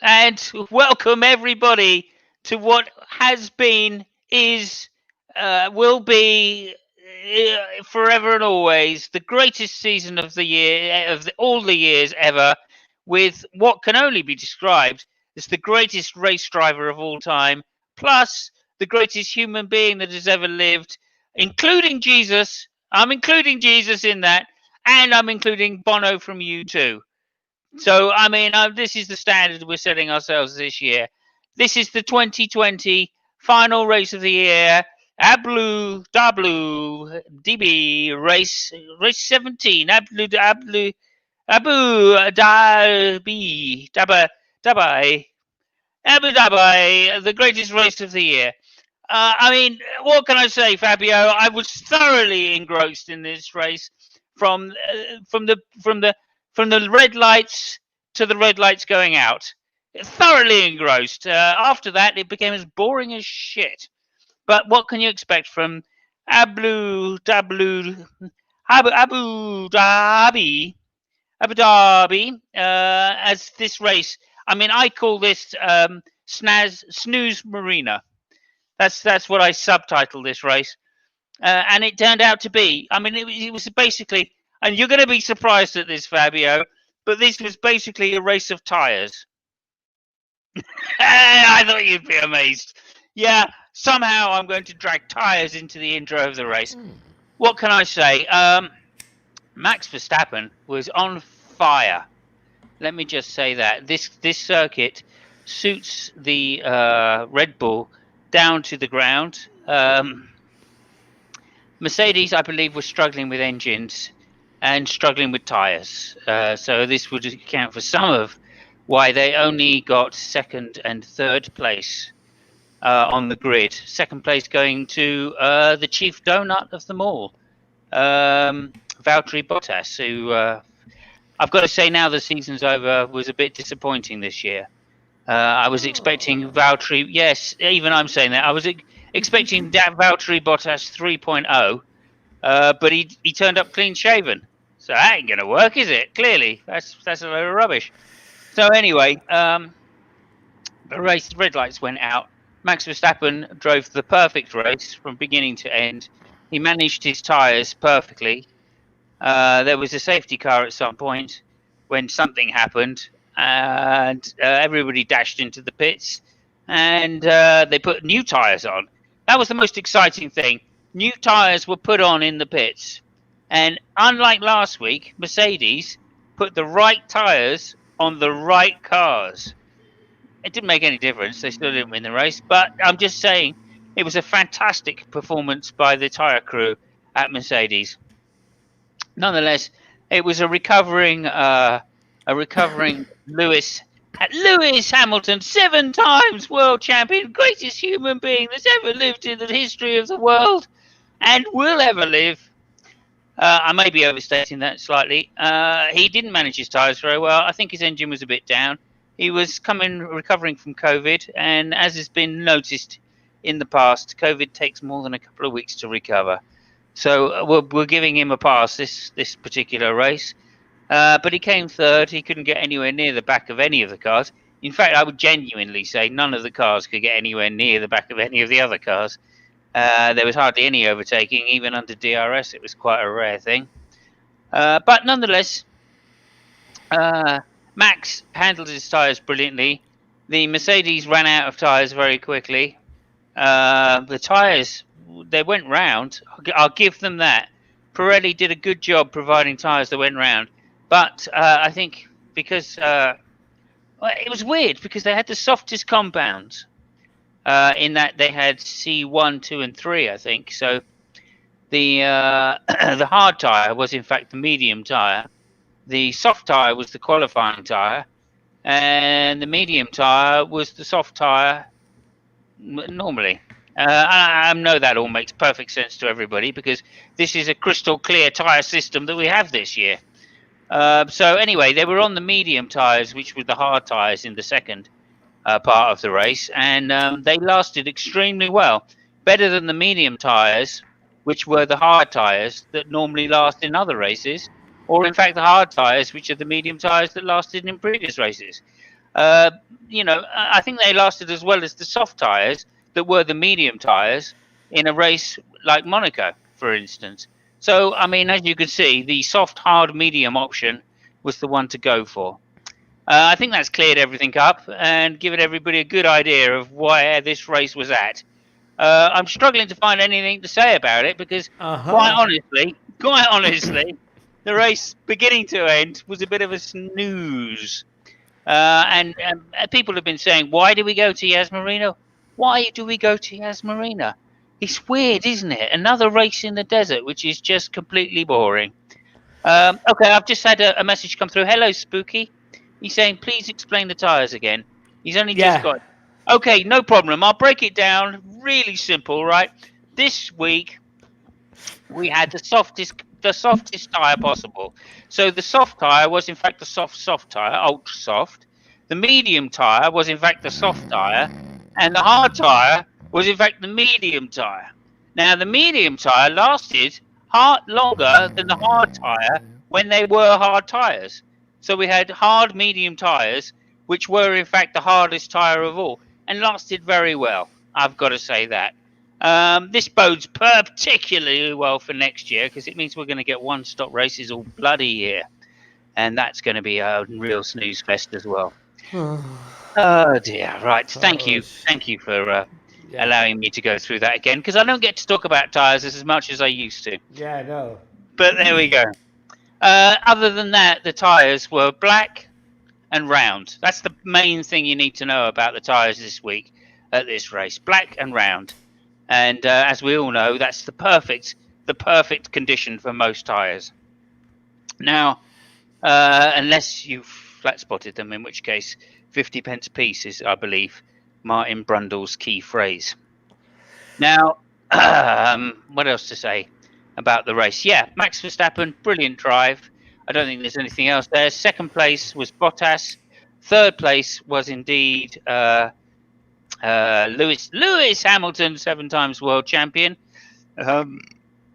and welcome everybody to what has been, is, will be, forever and always the greatest season of the year, all the years ever, with what can only be described as the greatest race driver of all time, plus the greatest human being that has ever lived, including Jesus. I'm including Jesus in that, and I'm including Bono from U2. So, I mean, this is the standard we're setting ourselves this year. This is the 2020 final race of the year. Abu DB race 17. Abu Dhabi, Abu Dhabi, the greatest race of the year. I mean, what can I say, Fabio? I was thoroughly engrossed in this race from from the red lights to the red lights going out. Thoroughly engrossed. After that, it became as boring as shit. But what can you expect from Abu Dhabi, Abu Dhabi, Abu Dhabi, as this race? I mean, I call this Snooze Marina. That's what I subtitled this race, and it turned out to be. I mean, it was basically, and you're going to be surprised at this, Fabio, but this was basically a race of tyres. I thought you'd be amazed. Yeah, somehow I'm going to drag tyres into the intro of the race. What can I say? Max Verstappen was on fire. Let me just say that this circuit suits the Red Bull down to the ground. Mercedes, I believe, was struggling with engines and struggling with tyres. So this would account for some of why they only got second and third place on the grid. Second place going to the chief donut of them all, Valtteri Bottas, who I've got to say now the season's over, was a bit disappointing this year. I was expecting Valtteri. Yes, even I'm saying that. I was expecting Valtteri Bottas 3.0, but he turned up clean shaven. So that ain't gonna work, is it? Clearly, that's a load of rubbish. So anyway, the race, red lights went out. Max Verstappen drove the perfect race from beginning to end. He managed his tyres perfectly. There was a safety car at some point when something happened, and everybody dashed into the pits, and they put new tyres on. That was the most exciting thing. New tyres were put on in the pits, and unlike last week, Mercedes put the right tyres on the right cars. It didn't make any difference. They still didn't win the race, but I'm just saying it was a fantastic performance by the tyre crew at Mercedes. Nonetheless, it was a recovering Lewis Hamilton, 7 times world champion, greatest human being that's ever lived in the history of the world and will ever live. I may be overstating that slightly. He didn't manage his tyres very well. I think his engine was a bit down. He was recovering from COVID, and as has been noticed in the past, COVID takes more than a couple of weeks to recover. So we're giving him a pass this particular race. But he came third. He couldn't get anywhere near the back of any of the cars. In fact, I would genuinely say none of the cars could get anywhere near the back of any of the other cars. There was hardly any overtaking, even under DRS. It was quite a rare thing. But nonetheless, Max handled his tyres brilliantly. The Mercedes ran out of tyres very quickly. The tyres, they went round. I'll give them that. Pirelli did a good job providing tyres that went round. But I think because it was weird because they had the softest compounds in that they had C1, 2, and 3, I think. So the the hard tyre was in fact the medium tyre. The soft tyre was the qualifying tyre, and the medium tyre was the soft tyre normally. I know that all makes perfect sense to everybody because this is a crystal clear tyre system that we have this year. So anyway, they were on the medium tyres, which were the hard tyres in the second part of the race, and they lasted extremely well. Better than the medium tyres, which were the hard tyres that normally last in other races, or in fact the hard tyres, which are the medium tyres that lasted in previous races. I think they lasted as well as the soft tyres that were the medium tyres in a race like Monaco, for instance. So, I mean, as you can see, the soft, hard, medium option was the one to go for. I think that's cleared everything up and given everybody a good idea of where this race was at. I'm struggling to find anything to say about it because, quite honestly, the race beginning to end was a bit of a snooze. And people have been saying, why do we go to Yas Marina? Why do we go to Yas Marina? It's weird, isn't it? Another race in the desert, which is just completely boring. Okay, I've just had a message come through. Hello, Spooky. He's saying, please explain the tyres again. He's only just got... Okay, no problem. I'll break it down. Really simple, right? This week, we had the softest tyre possible. So the soft tyre was in fact the soft tyre, ultra soft. The medium tyre was in fact the soft tyre, and the hard tyre was in fact the medium tyre. Now the medium tyre lasted longer than the hard tyre when they were hard tyres. So we had hard medium tyres, which were in fact the hardest tyre of all, and lasted very well. I've got to say that. This bodes particularly well for next year because it means we're going to get one-stop races all bloody year, and that's going to be a real snooze fest as well. Oh dear! Right, thank you for allowing me to go through that again because I don't get to talk about tyres as much as I used to. Yeah, I know. But there we go. Other than that, the tyres were black and round. That's the main thing you need to know about the tyres this week at this race: black and round. And as we all know, that's the perfect condition for most tyres. Now, unless you've flat spotted them, in which case 50 pence a piece is, I believe, Martin Brundle's key phrase. Now, what else to say about the race? Yeah, Max Verstappen, brilliant drive. I don't think there's anything else there. Second place was Bottas. Third place was indeed... Lewis Hamilton, 7 times world champion,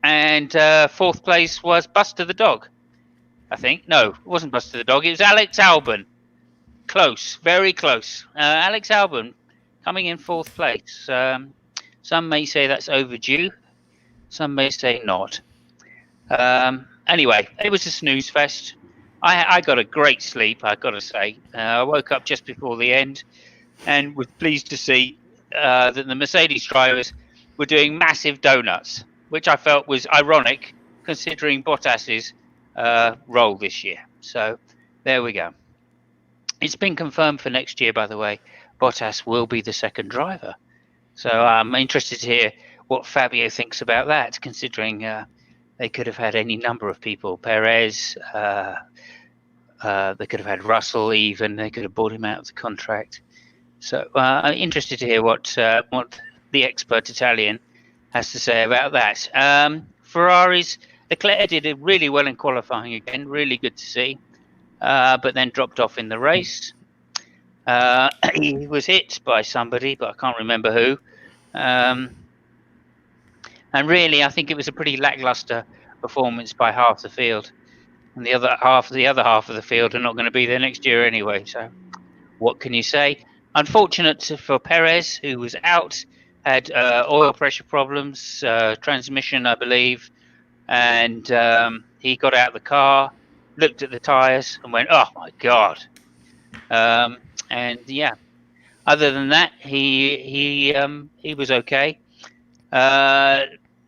and fourth place was Buster the dog. I think no, it wasn't Buster the dog. It was Alex Albon. Close, very close. Alex Albon coming in fourth place. Some may say that's overdue. Some may say not. Anyway, it was a snooze fest. I got a great sleep, I got to say. I woke up just before the end and was pleased to see that the Mercedes drivers were doing massive donuts, which I felt was ironic considering Bottas's role this year. So there we go. It's been confirmed for next year, by the way. Bottas will be the second driver. So I'm interested to hear what Fabio thinks about that, considering they could have had any number of people. Perez, they could have had Russell even. They could have bought him out of the contract. So I'm interested to hear what the expert Italian has to say about that. Ferraris, Leclerc did it really well in qualifying again, really good to see, but then dropped off in the race. He was hit by somebody, but I can't remember who. And really, I think it was a pretty lackluster performance by half the field. And the other half of the field are not going to be there next year anyway. So what can you say? Unfortunate for Perez, who was out, had oil pressure problems, transmission, I believe, and he got out of the car, looked at the tyres, and went, "Oh my God!" And yeah, other than that, he was okay.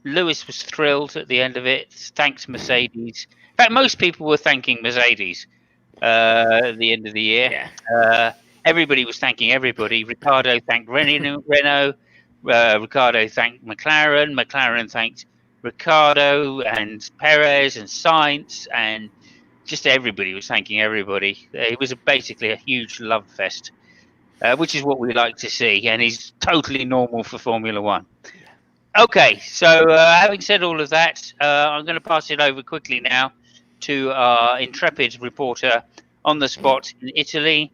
Lewis was thrilled at the end of it. Thanked Mercedes. In fact, most people were thanking Mercedes at the end of the year. Yeah. Everybody was thanking everybody. Ricciardo thanked Renault. Ricciardo thanked McLaren. McLaren thanked Ricciardo and Perez and Sainz, and just everybody was thanking everybody. It was basically a huge love fest, which is what we like to see, and is totally normal for Formula One. Okay, so having said all of that, I'm going to pass it over quickly now to our intrepid reporter on the spot in Italy.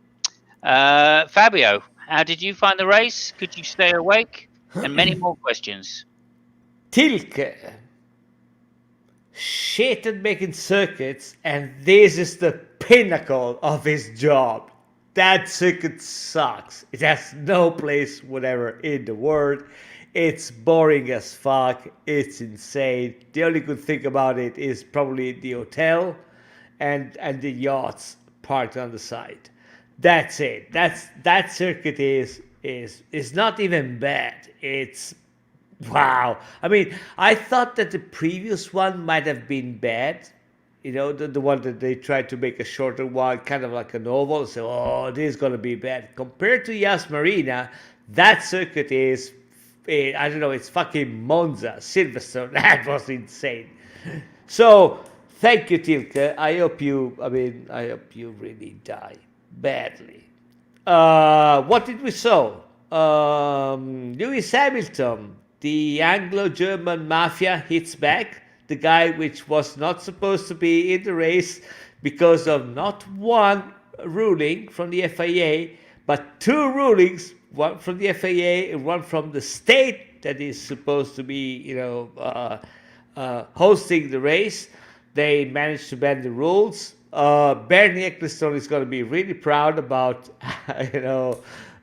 Fabio, how did you find the race? Could you stay awake? And many more questions. Tilke shit at making circuits, and this is the pinnacle of his job. that circuit sucks. It has no place whatever in the world. It's boring as fuck. It's insane. The only good thing about it is probably the hotel and the yachts parked on the side. That's it. That circuit is not even bad. It's wow. I mean, I thought that the previous one might have been bad. You know, the one that they tried to make a shorter one, kind of like an oval. So, oh, this is going to be bad. Compared to Yas Marina, that circuit is, I don't know, it's fucking Monza, Silverstone. That was insane. So, thank you, Tilke. I hope you really die badly. What did we saw? Lewis Hamilton, the Anglo-German mafia hits back. The guy which was not supposed to be in the race because of not one ruling from the FIA, but two rulings, one from the FIA and one from the state that is supposed to be, hosting the race. They managed to bend the rules. Bernie Ecclestone is going to be really proud about,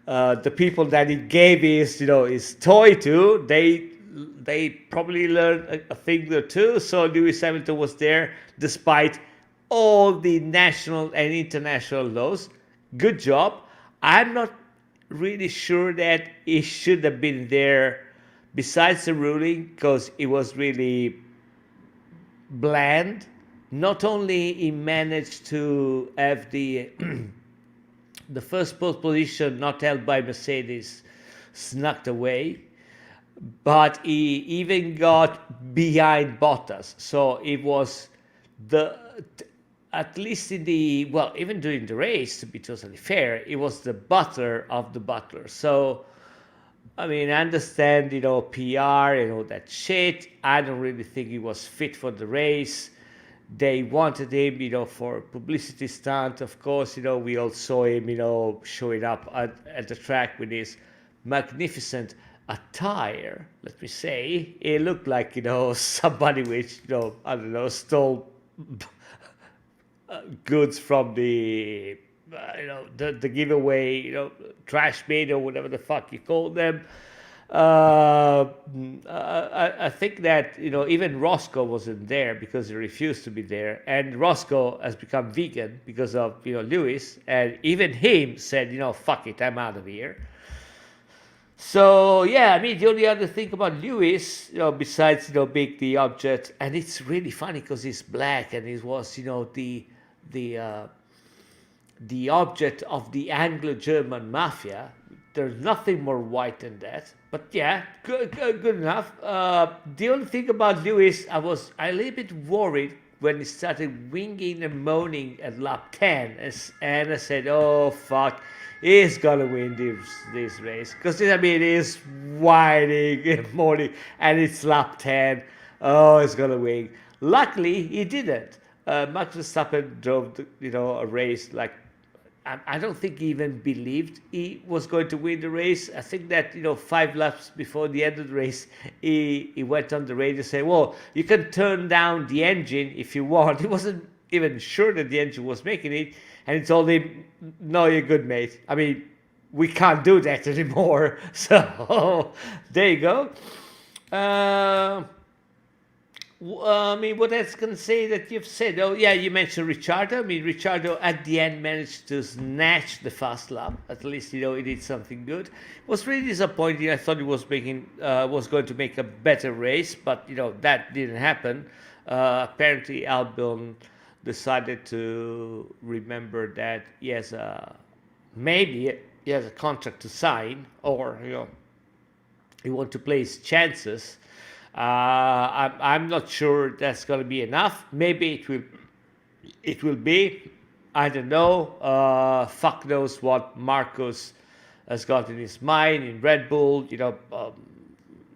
the people that he gave his toy to. They probably learned a thing or two. So Lewis Hamilton was there despite all the national and international laws. Good job. I'm not really sure that he should have been there besides the ruling, because it was really bland. Not only he managed to have the the first pole position not held by Mercedes snuck away, but he even got behind Bottas. So it was at least even during the race, to be totally fair, it was the butler of the butler. So, I mean, I understand, PR and all that shit. I don't really think he was fit for the race. They wanted him, for a publicity stunt. Of course, we all saw him, showing up at the track with his magnificent attire, let me say. It looked like, somebody which, I don't know, stole goods from the giveaway, trash bin or whatever the fuck you call them. I think that, even Roscoe wasn't there because he refused to be there. And Roscoe has become vegan because of, Lewis. And even him said, fuck it, I'm out of here. So, yeah, I mean, the only other thing about Lewis, besides, being the object, and it's really funny because he's black and he was, the object of the Anglo-German mafia. There's nothing more white than that. But yeah, good enough. The only thing about Lewis, I was a little bit worried when he started whinging and moaning at lap 10. And I said, oh, fuck, he's going to win this race. Because, he's whining and moaning, and it's lap 10. Oh, he's going to win. Luckily, he didn't. Max Verstappen drove, a race like, I don't think he even believed he was going to win the race. I think that, 5 laps before the end of the race, he went on the radio and said, well, you can turn down the engine if you want. He wasn't even sure that the engine was making it. And he told him, no, you're good, mate. I mean, we can't do that anymore. So, there you go. What else can I say that you've said? Oh, yeah, you mentioned Ricciardo. Ricciardo at the end managed to snatch the fast lap. At least, he did something good. It was really disappointing. I thought he was going to make a better race, but, that didn't happen. Apparently, Albon decided to remember that maybe he has a contract to sign, or, he wants to play his chances. I'm not sure that's going to be enough. Maybe it will be. I don't know. Fuck knows what Marcus has got in his mind in Red Bull.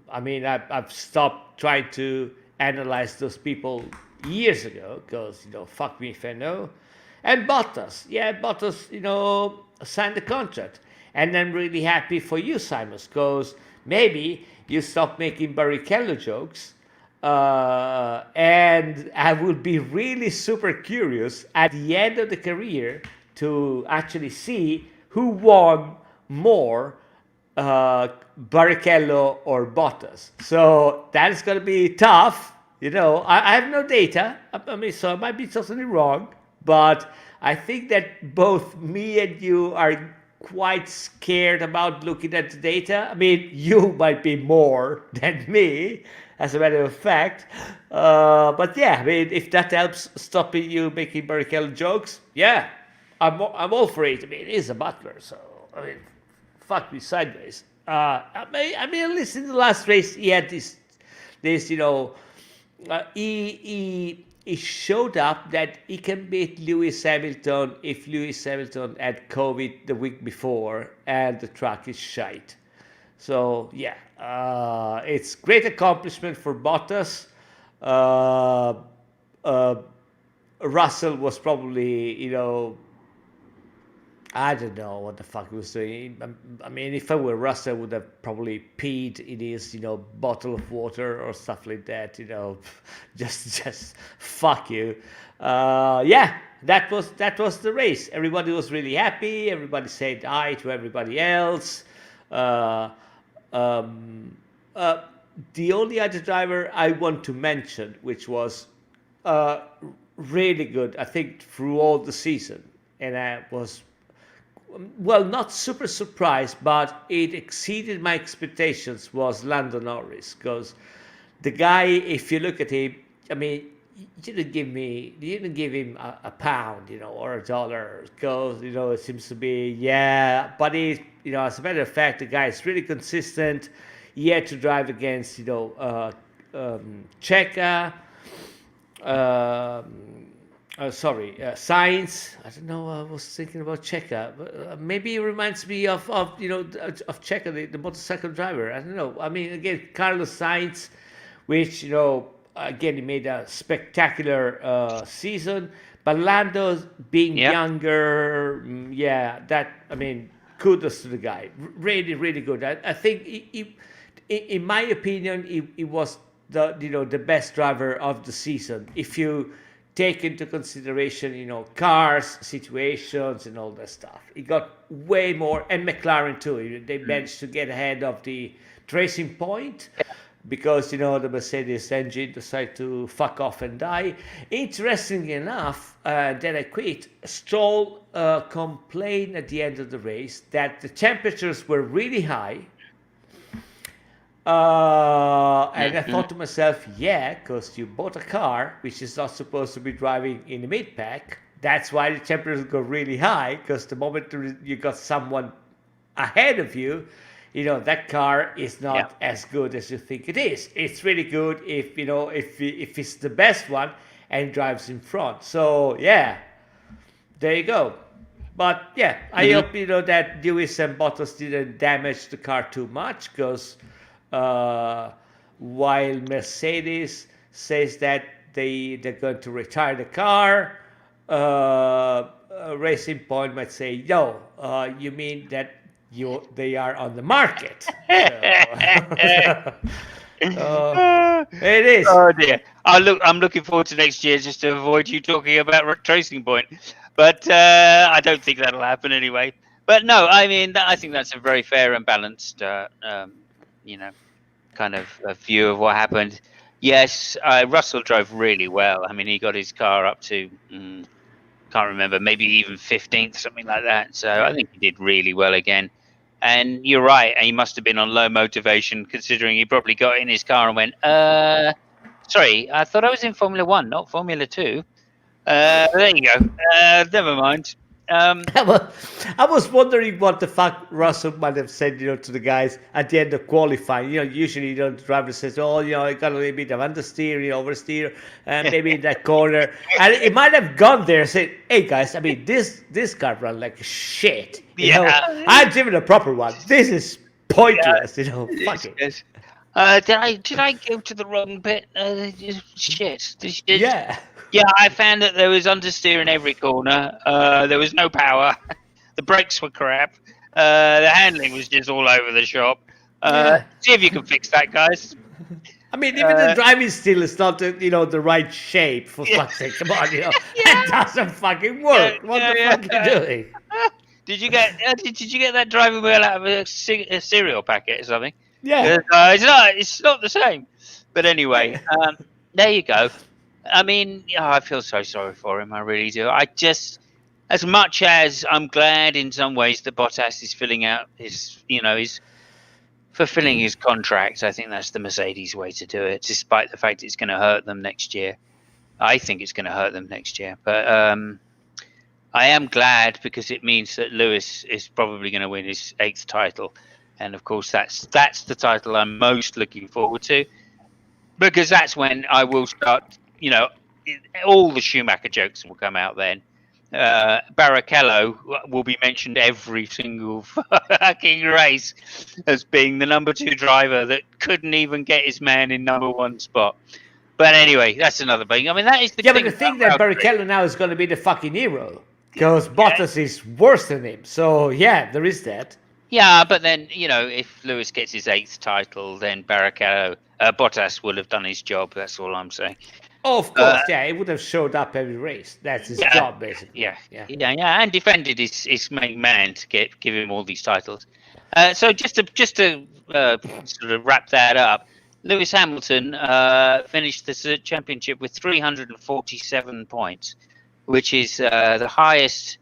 I've stopped trying to analyze those people years ago because, fuck me if I know. And Bottas. Yeah, Bottas, signed the contract. And I'm really happy for you, Simos, because maybe you stop making Barrichello jokes, and I would be really super curious at the end of the career to actually see who won more, Barrichello or Bottas. So that is going to be tough. I have no data. I mean, so I might be totally wrong, but I think that both me and you are quite scared about looking at the data. I mean, you might be more than me, as a matter of fact. But yeah, I mean, if that helps stopping you making Barrichello jokes, yeah, I'm all for it. I mean, it is a Butler, so I mean, fuck me sideways. I mean, at least in the last race, he had this, he showed up that he can beat Lewis Hamilton if Lewis Hamilton had COVID the week before and the track is shite. So yeah, it's great accomplishment for Bottas. Uh, uh, Russell was probably, I don't know what the fuck he was doing. I mean, if I were Russell, I would have probably peed in his, bottle of water or stuff like that. Just fuck you. Yeah, that was the race. Everybody was really happy. Everybody said hi to everybody else. The only other driver I want to mention, which was really good, I think, through all the season, and I was, well, not super surprised, but it exceeded my expectations, was Lando Norris. Because the guy, if you look at him, I mean, you didn't give him a pound, or a dollar, because, it seems to be, yeah, but he, as a matter of fact, the guy is really consistent. He had to drive against, Checa, Sainz. I don't know. I was thinking about Checa. Maybe it reminds me of Checa, the motorcycle driver. I don't know. I mean, again, Carlos Sainz, which again, he made a spectacular season. But Lando being younger, I mean, kudos to the guy. Really, really good. I think he, in my opinion, he was the best driver of the season. If you take into consideration, cars, situations, and all that stuff. He got way more, and McLaren too. They managed to get ahead of the Racing Point because, the Mercedes engine decided to fuck off and die. Interestingly enough, then I quit. Stroll complained at the end of the race that the temperatures were really high. And I thought to myself, yeah, because you bought a car which is not supposed to be driving in the mid-pack. That's why the temperatures go really high, because the moment you got someone ahead of you, that car is not as good as you think it is. It's really good if it's the best one and drives in front. So yeah, there you go. But yeah, I hope that Lewis and Bottas didn't damage the car too much, because while Mercedes says that they're going to retire the car, Racing Point might say, "No, you mean that they are on the market?" It is. Oh dear. I'm looking forward to next year just to avoid you talking about Racing Point, but I don't think that'll happen anyway. But no, I mean, I think that's a very fair and balanced, kind of a view of what happened. Yes, Russell drove really well. I mean, he got his car up to, can't remember, maybe even 15th, something like that. So I think he did really well again. And you're right, he must have been on low motivation, considering he probably got in his car and went, sorry, I thought I was in Formula 1, not Formula 2. There you go. Never mind. I was wondering what the fuck Russell might have said, to the guys at the end of qualifying. Usually, the driver says, "Oh, I got a little bit of understeer, oversteer, and maybe in that corner." And it might have gone there and said, "Hey guys, I mean, this car run like shit. I've driven a proper one. This is pointless. Fuck it." Yes. Did I go to the wrong bit? Shit. Yeah. Yeah, I found that there was understeer in every corner. There was no power. The brakes were crap. The handling was just all over the shop. See if you can fix that, guys. I mean, even the driving still is not the right shape. For fuck's sake, come on, Yeah. it doesn't fucking Yeah, work. What the fuck are you doing? Did you get that driving wheel out of a cereal packet or something? Yeah. It's not the same. But anyway, there you go. I mean, I feel so sorry for him. I really do. I just, as much as I'm glad in some ways that Bottas is filling out his fulfilling his contract. I think that's the Mercedes way to do it, despite the fact it's going to hurt them next year. I think it's going to hurt them next year, but I am glad because it means that Lewis is probably going to win his 8th title, and of course that's the title I'm most looking forward to, because that's when I will start. All the Schumacher jokes will come out then. Barrichello will be mentioned every single fucking race as being the number 2 driver that couldn't even get his man in number 1 spot. But anyway, that's another thing. I mean, that is the thing. But the thing that Barrichello now is going to be the fucking hero because Bottas is worse than him. So yeah, there is that. Yeah, but then if Lewis gets his 8th title, then Bottas will have done his job. That's all I'm saying. Oh, of course, he would have showed up every race. That's his job, basically. Yeah, and defended his main man to give him all these titles. So just to sort of wrap that up, Lewis Hamilton finished the championship with 347 points, which is the highest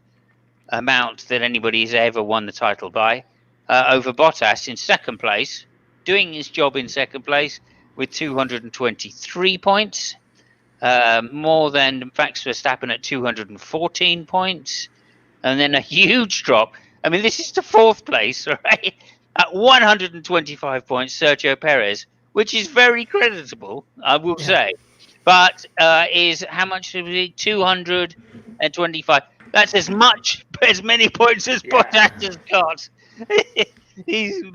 amount that anybody has ever won the title by, over Bottas in second place, doing his job in second place with 223 points. More than Max Verstappen at 214 points, and then a huge drop. I mean, this is to 4th place, right? At 125 points, Sergio Perez, which is very creditable, I will say. But is how much? 225. That's as many points as Bottas has got.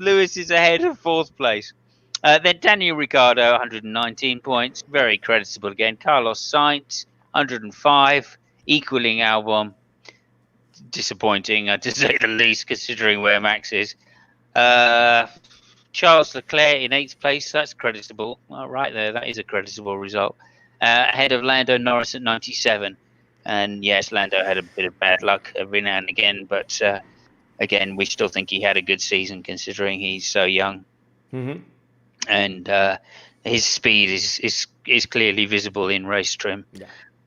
Lewis is ahead of 4th place. Then Daniel Ricciardo, 119 points, very creditable again. Carlos Sainz, 105, equaling Albon. Disappointing, to say the least, considering where Max is. Charles Leclerc in 8th place, that's creditable. Well, right there, that is a creditable result. Ahead of Lando Norris at 97. And yes, Lando had a bit of bad luck every now and again, but again, we still think he had a good season considering he's so young. Mm-hmm. And his speed is clearly visible in race trim,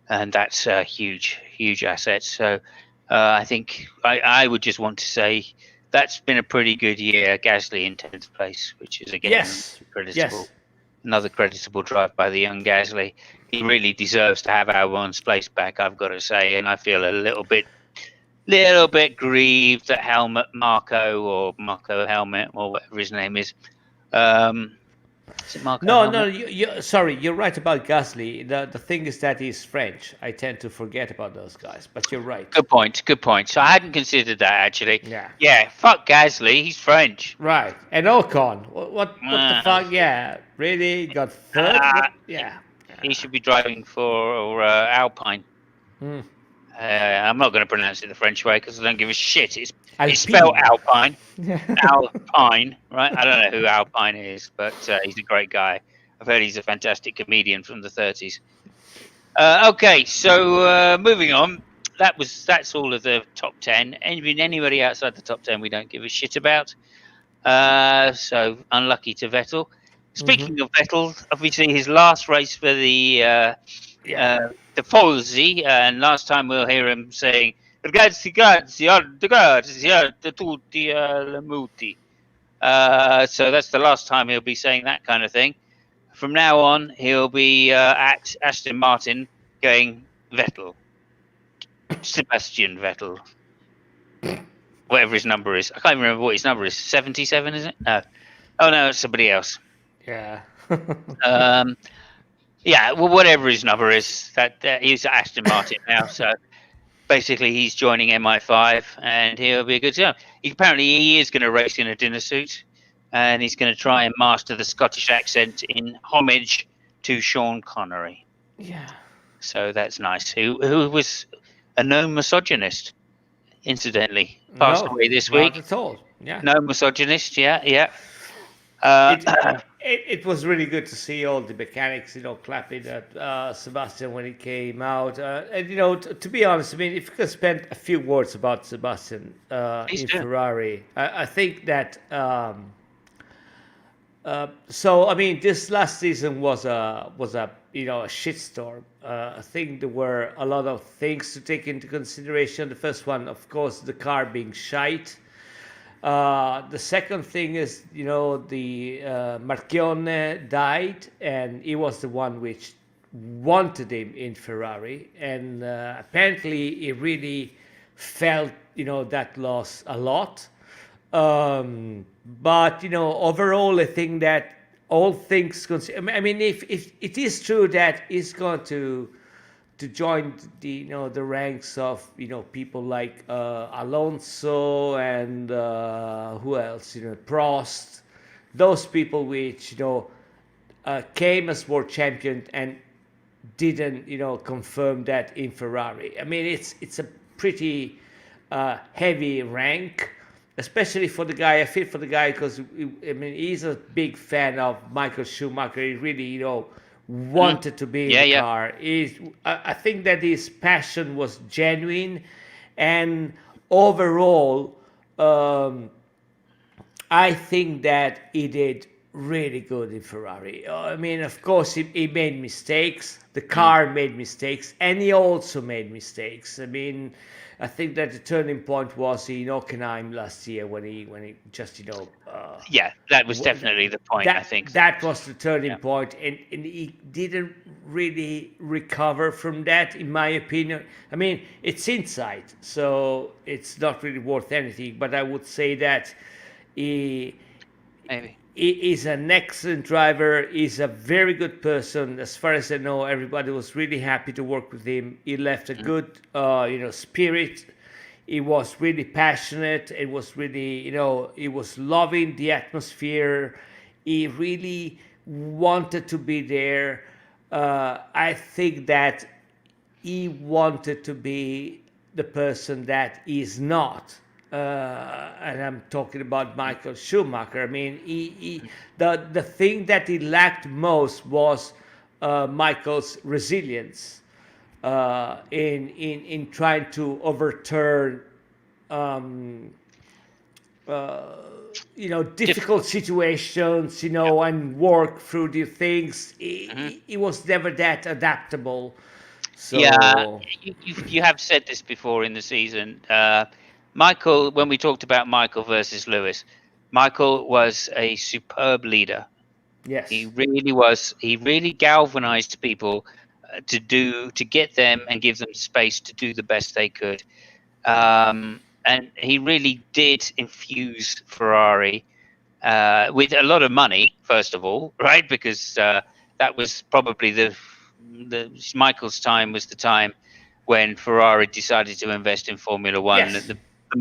and that's a huge asset. So I think I would just want to say that's been a pretty good year. Gasly in 10th place, which is again creditable. Another creditable drive by the young Gasly. He really deserves to have Albon's place back, I've got to say, and I feel a little bit grieved that Marco Helmet or whatever his name is. Is it Marco Helmet? Sorry, you're right about Gasly. The thing is that he's French. I tend to forget about those guys, but you're right. Good point. So I hadn't considered that, actually. Yeah, fuck Gasly, he's French. Right. And Ocon, what the fuck? Yeah, really? Got 3rd? He should be driving for Alpine. I'm not going to pronounce it the French way because I don't give a shit. It's spelled Alpine. Alpine, right? I don't know who Alpine is, but he's a great guy. I've heard he's a fantastic comedian from the 30s. Okay, so moving on. That's all of the top 10. Anybody outside the top 10 we don't give a shit about. So unlucky to Vettel. Speaking of Vettel, obviously his last race for the Folsi, and last time we'll hear him saying grazie tutti muti. So that's the last time he'll be saying that kind of thing. From now on, he'll be at Aston Martin going Vettel, Sebastian Vettel, whatever his number is. I can't even remember what his number is. 77, is it? No. Oh no, it's somebody else. Yeah. Yeah, well, whatever his number is, that he's at Aston Martin now. So basically, he's joining MI5, and he'll be a good time. Apparently, he is going to race in a dinner suit, and he's going to try and master the Scottish accent in homage to Sean Connery. Yeah. So that's nice. Who was a known misogynist, incidentally, passed away this week. Not at all. Yeah. No misogynist. Yeah. Uh, It, it was really good to see all the mechanics, clapping at Sebastian when he came out. And to be honest, I mean, if you could spend a few words about Sebastian Please in do. Ferrari, I think that. So I mean, this last season was a a shitstorm. I think there were a lot of things to take into consideration. The first one, of course, the car being shite. The second thing is, the Marchione died, and he was the one which wanted him in Ferrari, and apparently he really felt, that loss a lot. But overall, I think that all things considered, I mean, if it is true that he's going to join the the ranks of people like Alonso and who else, Prost, those people which came as world champion and didn't confirm that in Ferrari. I mean, it's a pretty heavy rank, especially for the guy. I feel for the guy because I mean he's a big fan of Michael Schumacher. He really wanted to be in Yeah, the yeah. car. I think that his passion was genuine, and overall, um, I think that he did really good in Ferrari. I mean, of course, he made mistakes. The Mm. car made mistakes, and he also made mistakes. I mean, I think that the turning point was in Hockenheim last year when he just Yeah, that was definitely the point, I think. that was the turning Yeah. point, and he didn't really recover from that, in my opinion. I mean, it's insight, so it's not really worth anything. But I would say that he Maybe. he is an excellent driver. He's a very good person. As far as I know, everybody was really happy to work with him. He left a Mm. good, spirit. He was really passionate. It was really, he was loving the atmosphere. He really wanted to be there. I think that he wanted to be the person that he's not. And I'm talking about Michael Schumacher. I mean, the thing that he lacked most was Michael's resilience in trying to overturn um, difficult situations, and work through the things. Mhm. He was never that adaptable. Yeah, So you have said this before in the season. Michael, when we talked about Michael versus Lewis, Michael was a superb leader. He yes, really was. He really galvanized people to get them and give them space to do the best they could. And he really did infuse Ferrari with a lot of money, first of all, right? Because that was probably the Michael's time was the time when Ferrari decided to invest in Formula One yes. the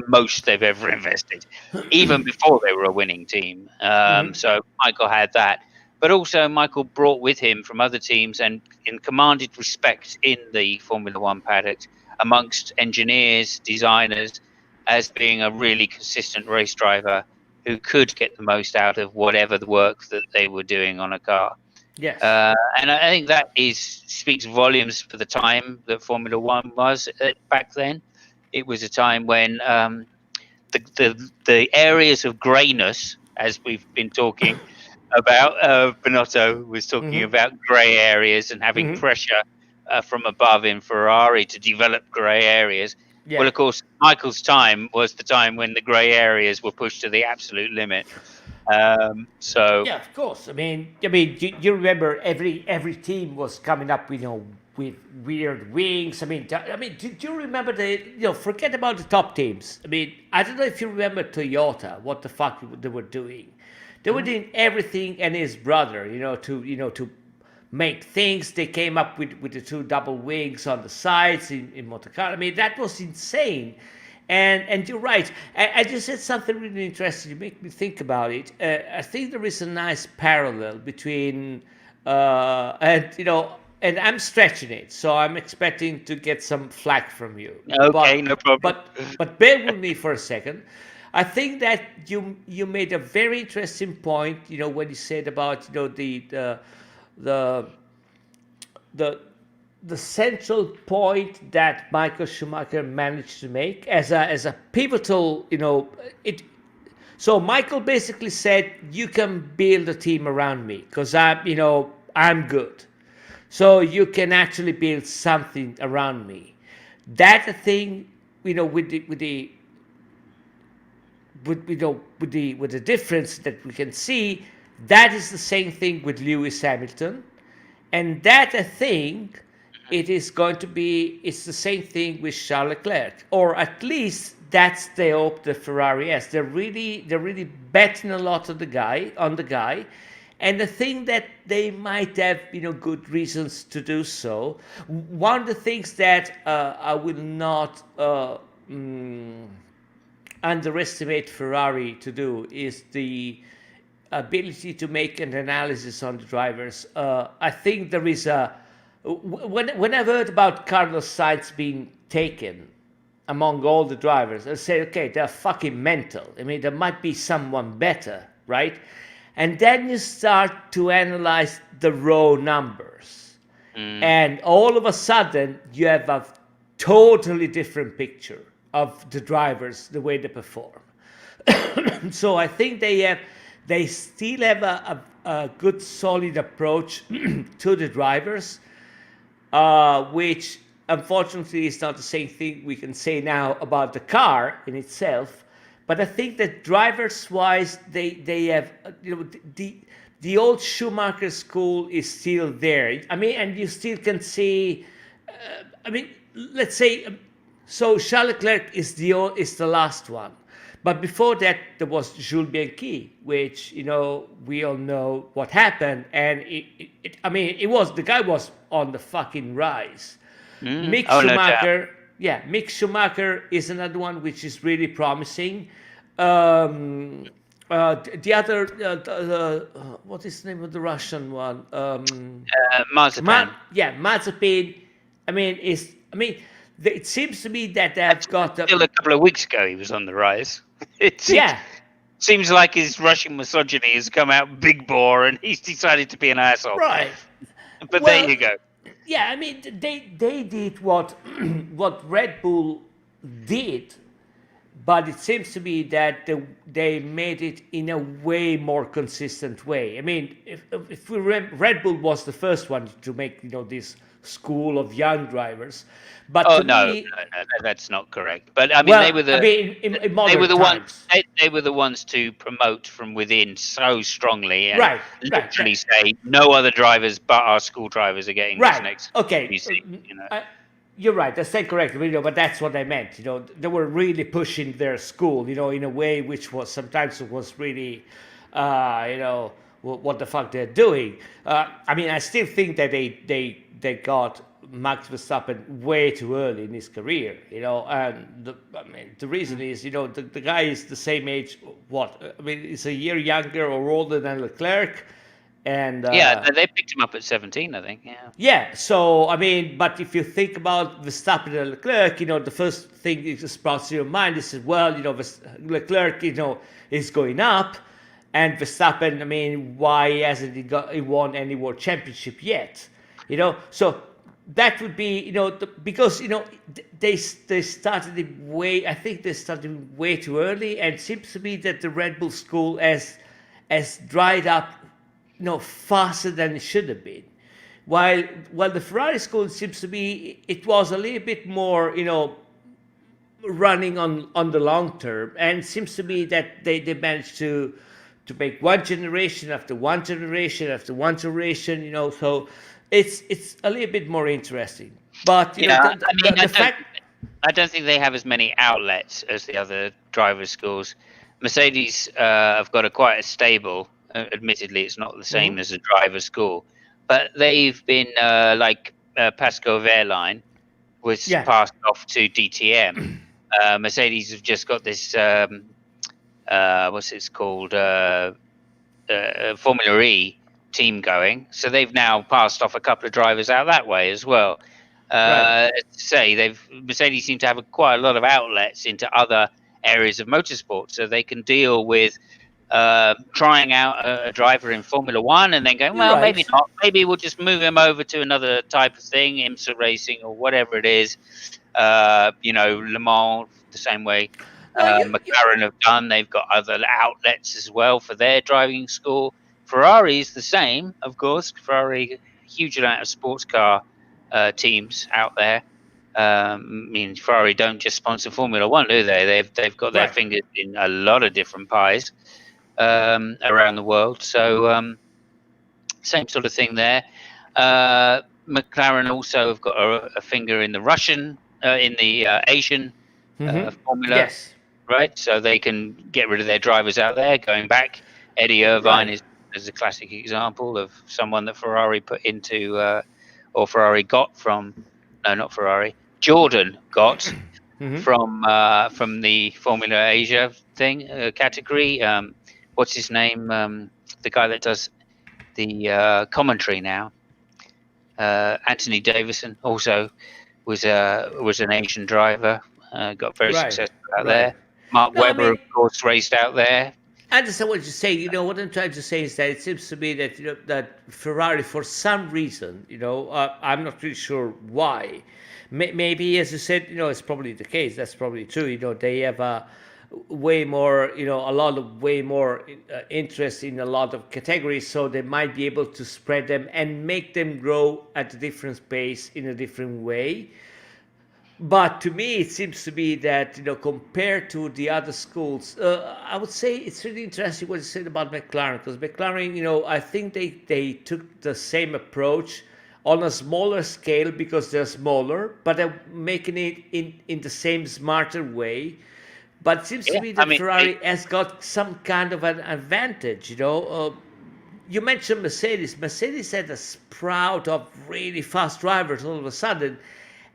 most they've ever invested, even before they were a winning team. Mhm. So Michael had that. But also, Michael brought with him from other teams and commanded respect in the Formula One paddock amongst engineers, designers, as being a really consistent race driver who could get the most out of whatever the work that they were doing on a car. Yes. And I think that speaks volumes for the time that Formula One was back then. It was a time when the areas of greyness, as we've been talking about, Binotto was talking Mhm. about grey areas and having Mhm. pressure from above in Ferrari to develop grey areas. Well, Yeah. of course, Michael's time was the time when the grey areas were pushed to the absolute limit. So Yeah, of course. I mean, you remember every team was coming up, with weird wings. Do you remember forget about the top teams. I mean, I don't know if you remember Toyota. What the fuck they were doing? They were mhm. doing everything, and his brother, to make things. They came up with the two double wings on the sides in Monte Carlo. I mean, that was insane. And you're right. I just said something really interesting. You make me think about it. I think there is a nice parallel between and I'm stretching it, so I'm expecting to get some flack from you. Okay, But no problem. but bear with me for a second. I think that you made a very interesting point. When you said about the the the central point that Michael Schumacher managed to make as a pivotal, it. So Michael basically said, "You can build a team around me because I'm good. So you can actually build something around me." That thing, with the difference that we can see, that is the same thing with Lewis Hamilton, and that I think it's the same thing with Charles Leclerc, or at least that's the hope the Ferrari has. They're really betting a lot on the guy, and I think that they might have good reasons to do so. One of the things that I will not underestimate Ferrari to do is the ability to make an analysis on the drivers. I think there is when I've heard about Carlos Sainz being taken among all the drivers, I say, okay, they're fucking mental. I mean, there might be someone better, right? And then you start to analyze the raw numbers. And all of a sudden, you have a totally different picture of the drivers, the way they perform. So I think they still have a good, solid approach to the drivers, which unfortunately is not the same thing we can say now about the car in itself. But I think that drivers-wise, they have, the old Schumacher school is still there. I mean, and you still can see, let's say, so Charles Leclerc is the last one. But before that, there was Jules Bianchi, which, we all know what happened. And the guy was on the fucking rise. Mick Schumacher, Mick Schumacher is another one which is really promising. The other, what is the name of the Russian one? Mazepin. Mazepin. It seems to me that they've got still a couple of weeks ago he was on the rise. Seems like his Russian misogyny has come out big bore, and he's decided to be an asshole. Right. But there you go. Yeah, they did what Red Bull did, but it seems to me that they made it in a way more consistent way. I mean, if we remember, Red Bull was the first one to make this school of young drivers. But no, that's not correct. But I mean, they were the ones to promote from within so strongly, and literally say no other drivers but our school drivers are getting this next. Okay, you're right. That's correct. But that's what I meant. They were really pushing their school, in a way which was sometimes really, what the fuck they're doing. I still think that they got Max Verstappen way too early in his career, and the reason is, the guy is the same age. He's a year younger or older than Leclerc, and they picked him up at 17, I think. Yeah. So but if you think about Verstappen and Leclerc, the first thing that just sprouts to your mind is, Leclerc, is going up, and Verstappen, why hasn't he won any world championship yet? So that would be, because they started way. I think they started way too early, and it seems to me that the Red Bull school has dried up, faster than it should have been. While the Ferrari school seems to be, it was a little bit more, running on the long term, and it seems to me that they managed to make one generation after one generation after one generation, so. It's a little bit more interesting, but I don't think they have as many outlets as the other drivers' schools. Mercedes have got quite a stable. Admittedly, it's not the same as a driver school, but they've been Pascal Wehrlein was passed off to DTM. Mercedes have just got this what's it called, Formula E team going, so they've now passed off a couple of drivers out that way as well. Mercedes seem to have quite a lot of outlets into other areas of motorsport, so they can deal with trying out a driver in Formula One and then going, You're well, maybe right. not. Maybe we'll just move him over to another type of thing, IMSA racing or whatever it is. Le Mans, the same way No, you McLaren have done. They've got other outlets as well for their driving school. Ferrari is the same, of course. Ferrari, huge amount of sports car teams out there. Ferrari don't just sponsor Formula One, do they? They've got their right. fingers in a lot of different pies around the world. So same sort of thing there. McLaren also have got a finger in the Russian, in the Asian formula, Yes. right? So they can get rid of their drivers out there. Going back, Eddie Irvine Right. is a classic example of someone that Ferrari put into, or Ferrari got from. No, not Ferrari. Jordan got from the Formula Asia thing category. What's his name? The guy that does the commentary now. Anthony Davison also was an Asian driver. Got very Right. successful out Right. there. Mark No, I Webber, of mean, course, raced out there. I understand what you're saying. What I'm trying to say is that it seems to me that that Ferrari, for some reason, I'm not really sure why. Maybe, as you said, it's probably the case. That's probably true. They have a way more, a lot of way more interest in a lot of categories, so they might be able to spread them and make them grow at a different pace in a different way. But to me, it seems to be that, compared to the other schools, I would say it's really interesting what you said about McLaren, because McLaren, I think they took the same approach on a smaller scale because they're smaller, but they're making it in the same smarter way. But it seems to Yeah, me I that mean, Ferrari has got some kind of an advantage, you mentioned Mercedes. Mercedes had a sprout of really fast drivers all of a sudden,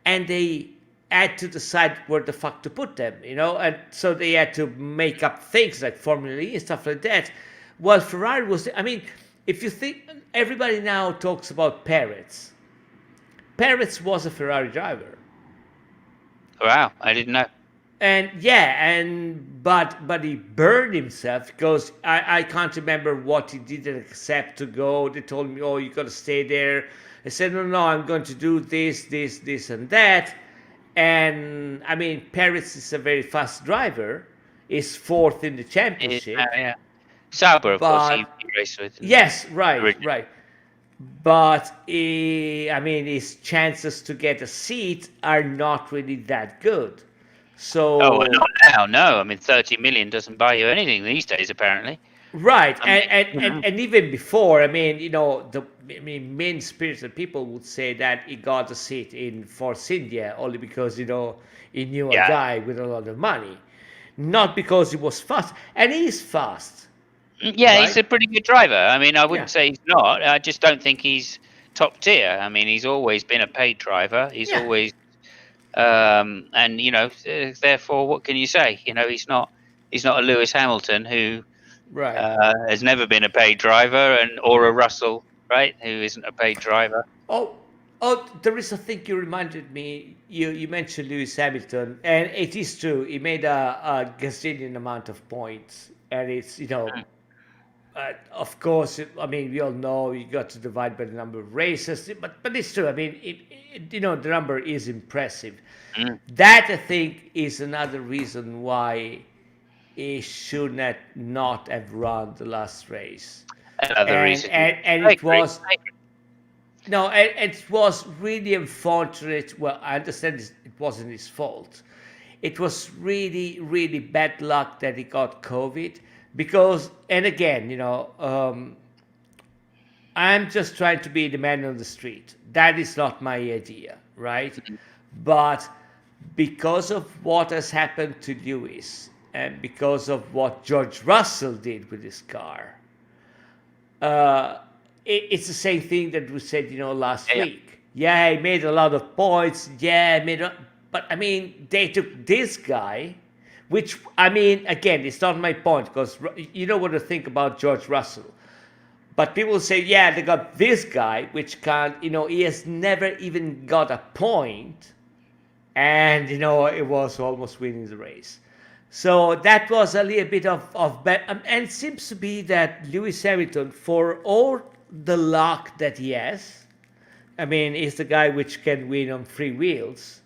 and they had to decide where the fuck to put them, and so they had to make up things like Formula E and stuff like that. Well, Ferrari was, I mean, if you think, everybody now talks about Perez. Perez was a Ferrari driver. wow, I didn't know. And yeah, but he burned himself because I can't remember what he didn't accept to go. They told me, oh, you got to stay there. I said, no, I'm going to do this, and that. And I mean, Perez is a very fast driver. Is fourth in the championship, Yeah. Sauber, of course, he but raced with. yes, right, Originally. right. But I mean, his chances to get a seat are not really that good. Oh, well, So not now. No, I mean, 30 million doesn't buy you anything these days, apparently. right, I and mean, and, and, and even before, I mean, main spirited people would say that he got a seat in Force India only because he knew a yeah, guy with a lot of money, not because he was fast, and he's fast, yeah, he's right? a pretty good driver. I mean, I Yeah, wouldn't say he's not. I just don't think he's top tier. I mean, he's always been a paid driver. He's yeah, always, and therefore, what can you say? He's not a Lewis Hamilton who right. has never been a paid driver, or a Russell, right, who isn't a paid driver. Oh, there is a thing you reminded me. You mentioned Lewis Hamilton, and it is true. He made a gazillion amount of points, and it's of course, I mean, we all know you got to divide by the number of races, but it's true. I mean, the number is impressive. Mm. That I think is another reason why he should not have run the last race, Another and reason. and I it agree. was no, it was really unfortunate. Well, I understand it wasn't his fault. It was really, really bad luck that he got COVID because, and again, I'm just trying to be the man on the street. That is not my idea, right? But because of what has happened to Lewis and because of what George Russell did with his car, it's the same thing that we said, last Yeah, week. Yeah, he made a lot of points. Yeah, but I mean, they took this guy, which I mean, again, it's not my point because you know what to think about George Russell. But people say, yeah, they got this guy, which can't, he has never even got a point, and it was almost winning the race. So that was a little bit of bad. And it seems to be that Lewis Hamilton, for all the luck that he has, I mean, he's the guy which can win on three wheels.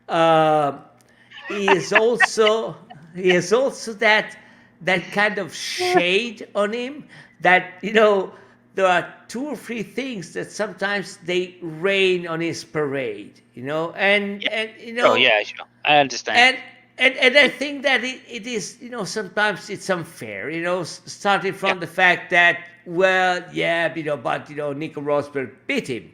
Uh, he is also he is also that kind of shade on him that there are two or three things that sometimes they rain on his parade, Yeah. and Oh yeah, sure. I understand. and I think that it is, sometimes it's unfair, starting Yeah. from the fact that, well, yeah, but, Nico Rosberg beat him.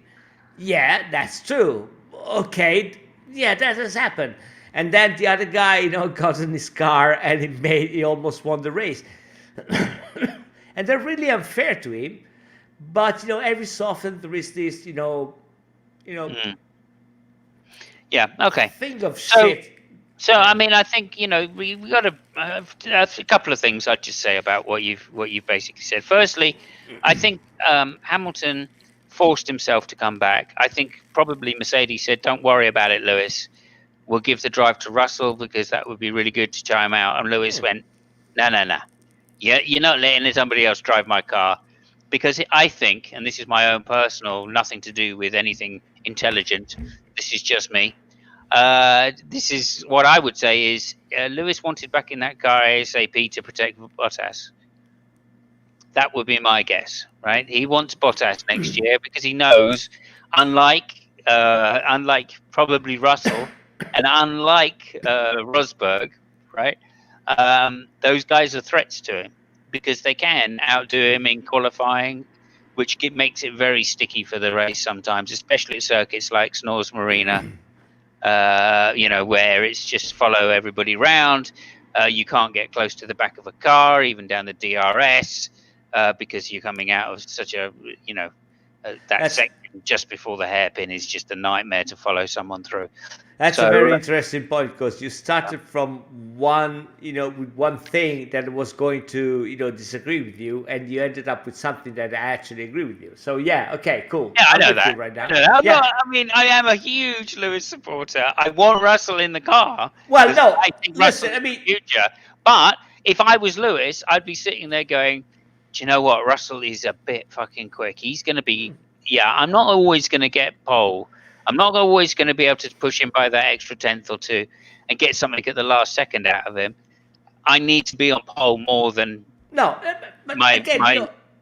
Yeah, that's true. Okay, yeah, that has happened. And then the other guy, got in his car and he almost won the race. And they're really unfair to him. But, every so often there is this, Mm. Yeah. Okay. thing of So, shit. I mean, I think we got a couple of things I'd just say about what you've basically said. Firstly, I think Hamilton forced himself to come back. I think probably Mercedes said, "Don't worry about it, Lewis. We'll give the drive to Russell because that would be really good to try him out." And Lewis went, "No, no, no. Yeah, you're not letting somebody else drive my car." Because I think, and this is my own personal, nothing to do with anything intelligent. This is just me. This is what I would say is Lewis wanted back in that car ASAP to protect Bottas. That would be my guess, right? He wants Bottas next year because he knows, unlike probably Russell and unlike Rosberg, right? Those guys are threats to him because they can outdo him in qualifying, which makes it very sticky for the race sometimes, especially at circuits like Snores Marina. Where it's just follow everybody round. You can't get close to the back of a car, even down the DRS, because you're coming out of such a, that section just before the hairpin is just a nightmare to follow someone through. That's a very interesting point, because you started from one, with one thing that was going to, disagree with you, and you ended up with something that I actually agree with you. So yeah, okay, cool. Yeah, I know with that. you right now. I am a huge Lewis supporter. I want Russell in the car. Well, no, I think Russell in the future. But if I was Lewis, I'd be sitting there going, "Do you know what? Russell is a bit fucking quick. He's going to be. Yeah, I'm not always going to get pole. I'm not always going to be able to push him by that extra tenth or two and get something at the last second out of him. I need to be on pole more than my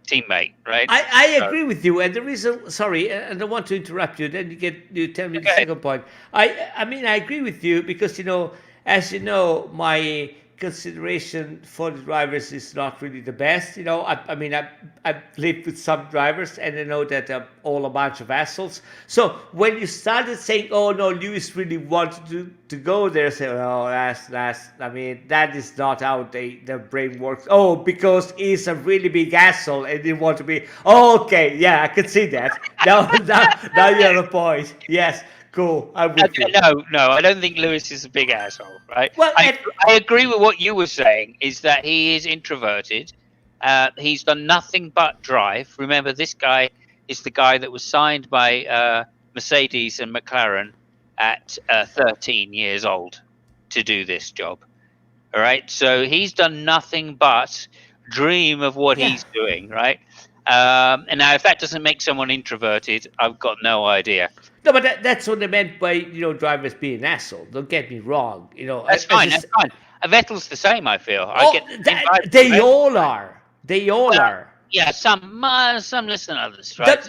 teammate, right?" I agree with you, and the reason, sorry, I don't want to interrupt you. Then you tell me the second point. I mean, I agree with you because as you know, my consideration for the drivers is not really the best. I mean, I've lived with some drivers, and I know that they're all a bunch of assholes. So when you started saying, "Oh no, Lewis really wanted to go there," say, "Oh, that's. I mean, that is not how their brain works." Oh, because he's a really big asshole and they want to be. Oh, okay, yeah, I can see that. Now you have a point. Yes. Cool. I'm with you. No, I don't think Lewis is a big asshole, right? Well, I agree with what you were saying, is that he is introverted. He's done nothing but drive. Remember, this guy is the guy that was signed by Mercedes and McLaren at 13 years old to do this job. All right? So he's done nothing but dream of what he's doing, right? And now, if that doesn't make someone introverted, I've got no idea. No, but that's what they meant by drivers being an asshole. Don't get me wrong. That's fine. That's fine. Vettel's the same. I feel. They all are. They all are. Yeah, some less than others, right?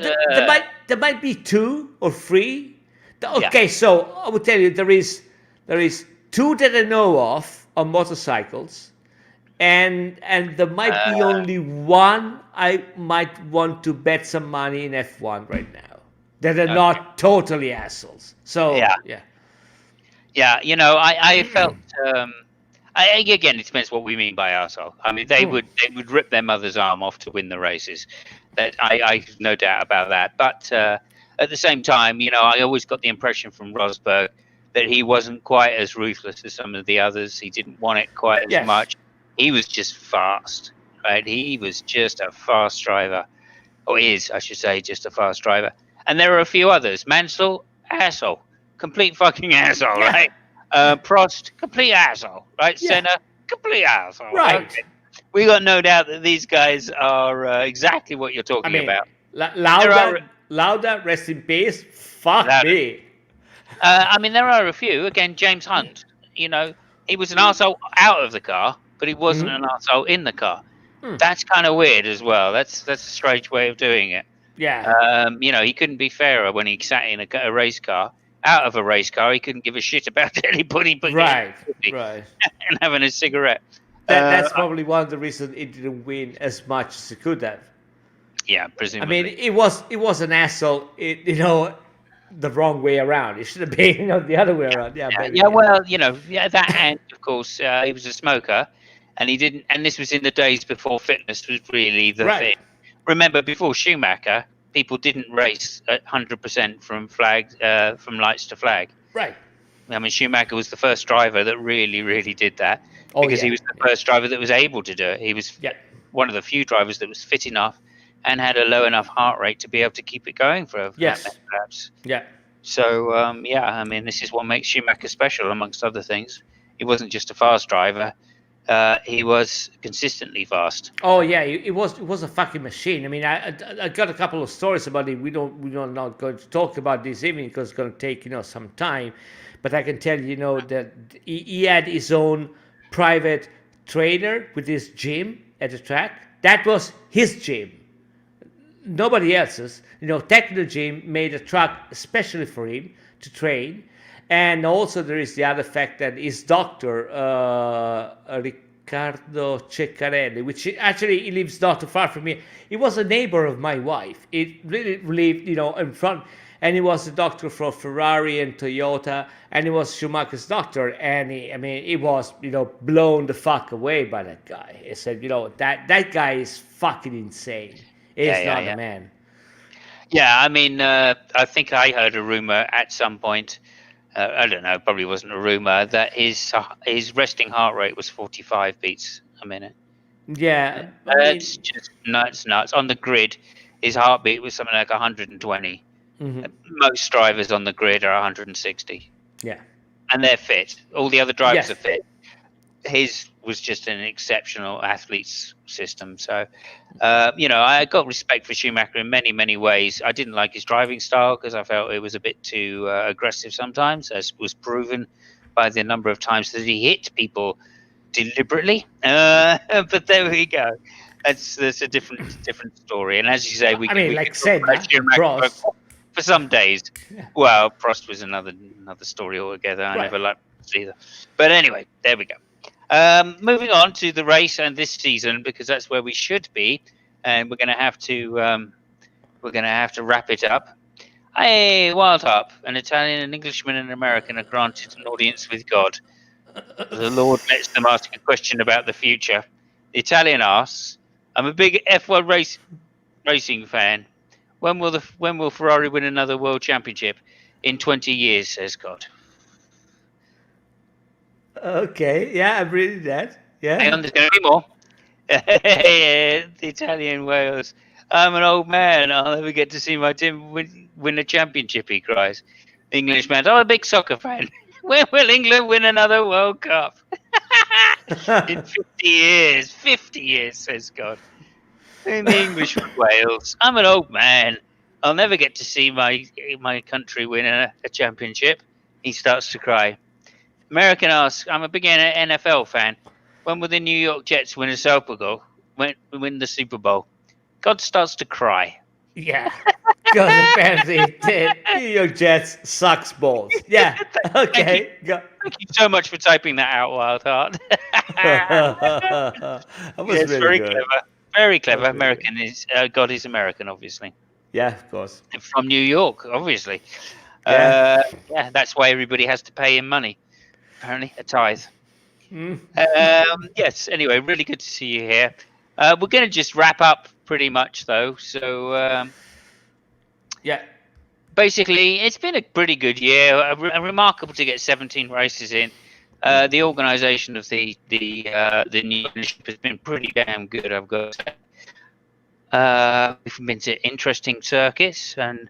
There might be two or three. Okay, so I would tell you there is two that I know of on motorcycles, and there might be only one I might want to bet some money in F1 right now. That are not totally assholes. So yeah. I felt. Again, it depends what we mean by asshole. I mean, they would rip their mother's arm off to win the races. That I have no doubt about that. But at the same time, I always got the impression from Rosberg that he wasn't quite as ruthless as some of the others. He didn't want it quite as much. He was just fast, right? He was just a fast driver, or is, I should say, just a fast driver. And there are a few others. Mansell, asshole. Complete fucking asshole, right? Prost, complete asshole, right? Yeah. Senna, complete asshole. Right. Okay. We got no doubt that these guys are exactly what you're I talking mean, about. There are Lauda, rest in peace. Fuck that. me. I mean, there are a few. Again, James Hunt. You know, he was an arsehole out of the car, but he wasn't an Mhm. arsehole in the car. Hmm. That's kind of weird as well. That's a strange way of doing it. Yeah. You know, he couldn't be fairer when he sat in a race car. Out of a race car, he couldn't give a shit about anybody but getting Right. coffee Right. and having a cigarette. That's probably one of the reasons it didn't win as much as it could have. Yeah, I mean, presumably. it was an asshole. The wrong way around. It should have been the other way around. Yeah, maybe. Yeah, well, you know, yeah, that and of course he was a smoker, and he didn't. And this was in the days before fitness was really the Right. thing. Remember, before Schumacher, people didn't race at 100% from from lights to flag. Right. I mean, Schumacher was the first driver that really did that Oh because yeah. he was the first driver that was able to do it. He was Yeah. one of the few drivers that was fit enough and had a low enough heart rate to be able to keep it going for that Yes. many laps. Yeah. So yeah, I mean, this is what makes Schumacher special, amongst other things. He wasn't just a fast driver; he was consistently fast. Oh yeah, it was a fucking machine. I mean, I got a couple of stories about it. We don't not going to talk about this evening because it's going to take some time. But I can tell you, that he had his own private trainer with his gym at the track. That was his gym, nobody else's. Techno Gym made a truck especially for him to train. And also there is the other fact that his doctor, Riccardo Ceccarelli, which actually he lives not too far from me. He was a neighbor of my wife. He really lived, in front. And he was a doctor for Ferrari and Toyota, and he was Schumacher's doctor. And he was, blown the fuck away by that guy. He said, that guy is fucking insane. He's not a man. Yeah, I mean, I think I heard a rumor at some point. I don't know, probably wasn't a rumor that his resting heart rate was 45 beats a minute. Yeah, It's just nuts. On the grid, his heartbeat was something like 120. Mm-hmm. Most drivers on the grid are 160. Yeah, and they're fit. All the other drivers Yes. are fit. His was just an exceptional athlete's system. So, I got respect for Schumacher in many ways. I didn't like his driving style because I felt it was a bit too aggressive sometimes, as was proven by the number of times that he hit people deliberately. But there we go. That's a different story. And as you say, we like could said, talk about Schumacher Prost. for some days. Yeah. Well, Prost was another story altogether. I Right. never liked Prost either. But anyway, there we go. Moving on to the race and this season, because that's where we should be, and we're going to have to wrap it up. Hey, Wild Harp, an Italian, an Englishman, and an American are granted an audience with God. The Lord lets them ask a question about the future. The Italian asks, "I'm a big F1 racing fan. When will Ferrari win another world championship? In 20 years," says God. Okay, yeah, I'm reading that. Yeah. Hang on, there's going to be more. The Italian Wales. "I'm an old man. I'll never get to see my team win a championship," he cries. The Englishman, "I'm a big soccer fan. When will England win another World Cup?" In 50 years. 50 years, says God. In the English from Wales. "I'm an old man. I'll never get to see my country win a championship." He starts to cry. American asks, "I'm a big NFL fan. When will the New York Jets win a Super Bowl? Win the Super Bowl?" God starts to cry. Yeah. Because apparently the New York Jets sucks balls. Yeah. Okay. Go. Thank you so much for typing that out, Wild Heart. That was Yes, really very good. clever. Very clever. That was really American is God is American, obviously. Yeah, of course. And from New York, obviously. Yeah. Yeah, that's why everybody has to pay him money. Apparently, a tithe. Mm. Yes. Anyway, really good to see you here. We're going to just wrap up pretty much, though. So Yeah. basically, it's been a pretty good year. Remarkable to get 17 races in. The organisation of the new ownership has been pretty damn good, I've got to say. We've been to interesting circuits, and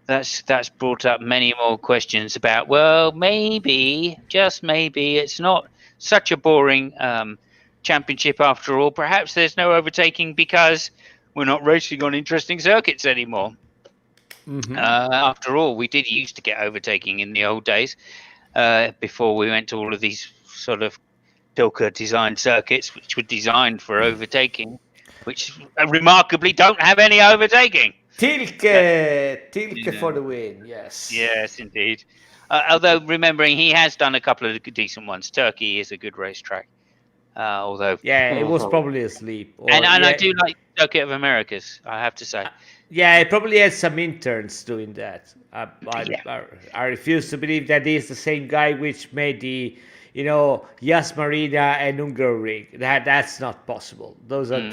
that's brought up many more questions about, well, maybe, just maybe, it's not such a boring championship after all. Perhaps there's no overtaking because we're not racing on interesting circuits anymore. After all, we did used to get overtaking in the old days before we went to all of these sort of Pilker designed circuits, which were designed for overtaking, which remarkably don't have any overtaking. Tilke for the win. Yes. Yes, indeed. Although remembering he has done a couple of decent ones. Turkey is a good racetrack. Although it was probably asleep. And I do like Circuit of Americas, I have to say. Yeah, it probably had some interns doing that. I refuse to believe that he's the same guy which made the, Yas Marina and Hungaroring. That's not possible. Those are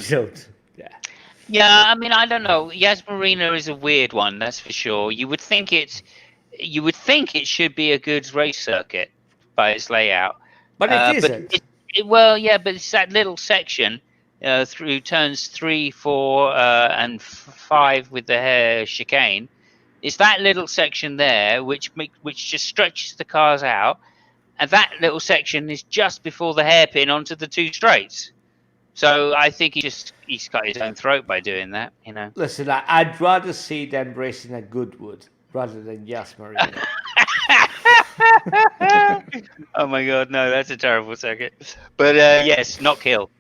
yeah. Yeah, I mean, I don't know. Yas Marina is a weird one, that's for sure. You would think it should be a good race circuit by its layout, but it isn't. But it's that little section through turns 3, 4, and 5 with the chicane. It's that little section there which just stretches the cars out, and that little section is just before the hairpin onto the 2 straights. So I think he's cut his own throat by doing that. Listen, I'd rather see them racing at Goodwood rather than Yas Marina. Oh my God, no, that's a terrible circuit. But yes, not Hill.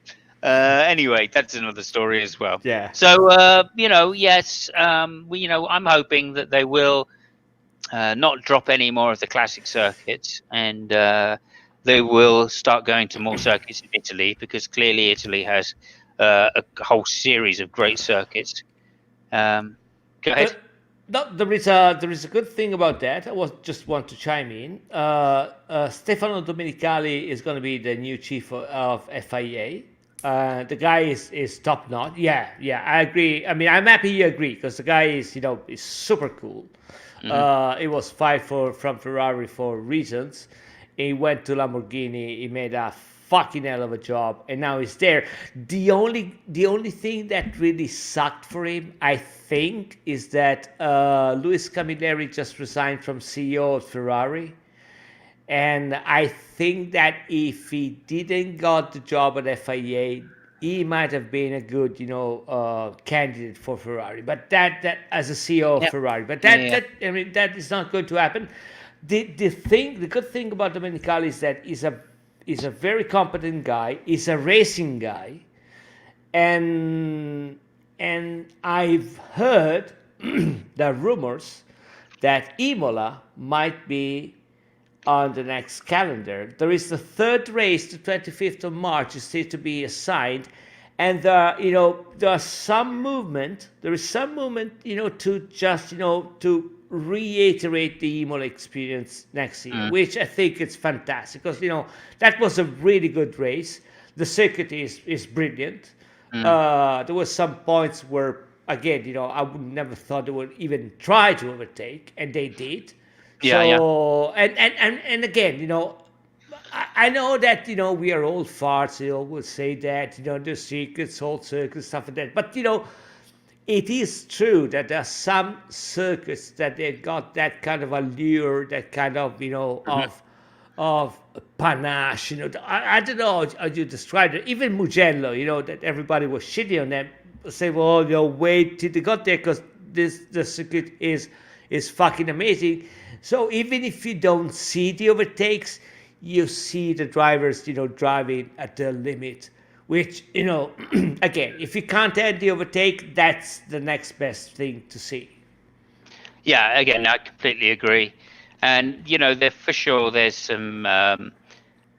Anyway, that's another story as well. Yeah. So yes, I'm hoping that they will not drop any more of the classic circuits, and they will start going to more circuits in Italy, because clearly Italy has a whole series of great circuits. Go ahead. No, there is a good thing about that. I just want to chime in. Stefano Domenicali is going to be the new chief of FIA. The guy is top notch. Yeah, I agree. I mean, I'm happy you agree, because the guy is super cool. He was fired from Ferrari for reasons. He went to Lamborghini. He made a fucking hell of a job, and now he's there. The only thing that really sucked for him, I think, is that Luis Camilleri just resigned from CEO of Ferrari, and I think that if he didn't got the job at FIA, he might have been a good candidate for Ferrari. But that as a CEO of Ferrari, but that is not going to happen. The good thing about Domenicali is that he's a very competent guy. He's a racing guy, and I've heard the rumors that Imola might be on the next calendar. There is the third race, the 25th of March, is still to be assigned, and there's some movement. There is some movement, to just to reiterate the Imola experience next year, which I think is fantastic, because that was a really good race. The circuit is brilliant. There were some points where, again, I would never thought they would even try to overtake, and they did. And again, I know that we are all farts. We'll say that the secrets, old circuits, stuff like that. But it is true that there are some circuits that they got that kind of allure, that kind of of panache. I don't know how you describe it. Even Mugello, that everybody was shitty on them. Say, well, wait till they got there, because the circuit is fucking amazing. So even if you don't see the overtakes, you see the drivers, driving at the limit. Which, again, if you can't add the overtake, that's the next best thing to see. Yeah, again, I completely agree. And, for sure there's some,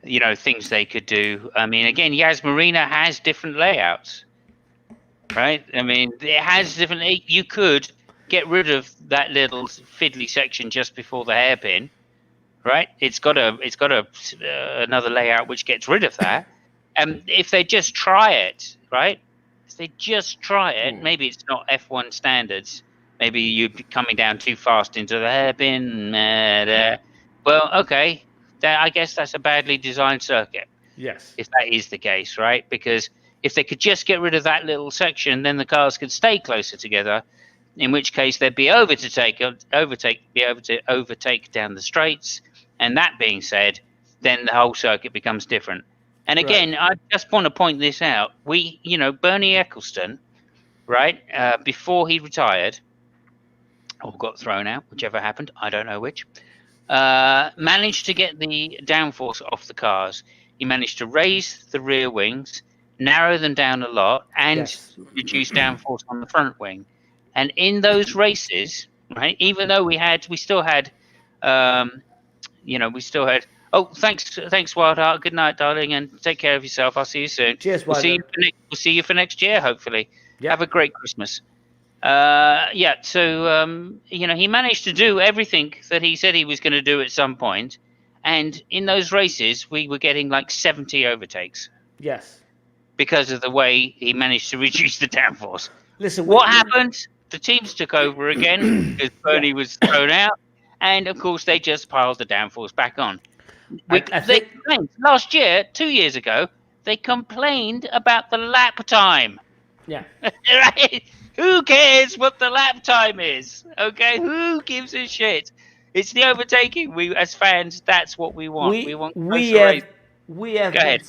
things they could do. I mean, again, Yas Marina has different layouts, right? I mean, it has different. You could get rid of that little fiddly section just before the hairpin, right? It's got another layout which gets rid of that. And if they just try it, right? If they just try it, maybe it's not F1 standards. Maybe you're coming down too fast into the hairpin. Well, okay. I guess that's a badly designed circuit. Yes. If that is the case, right? Because if they could just get rid of that little section, then the cars could stay closer together. In which case, they'd be able to overtake down the straights. And that being said, then the whole circuit becomes different. And again, Right. I just want to point this out. Bernie Ecclestone, right, before he retired or got thrown out, whichever happened, I don't know which, managed to get the downforce off the cars. He managed to raise the rear wings, narrow them down a lot, and Yes. reduce downforce on the front wing. And in those races, right, even though we still had, we still had. Oh, thanks, Wildheart. Good night, darling, and take care of yourself. I'll see you soon. Cheers, We'll see Wilder. you. We'll see you for next year, hopefully. Have a Yep. great Christmas. So he managed to do everything that he said he was going to do at some point, and in those races we were getting like 70 overtakes Yes. because of the way he managed to reduce the downforce. Listen, What happened? The teams took over again because Bernie was thrown out, and of course they just piled the downforce back on. I They think complained last year, 2 years ago. They complained about the lap time. yeah. Right? Who cares what the lap time is? Okay, who gives a shit? It's the overtaking. We, as fans, that's what we want. We want closer races. We have Go ahead.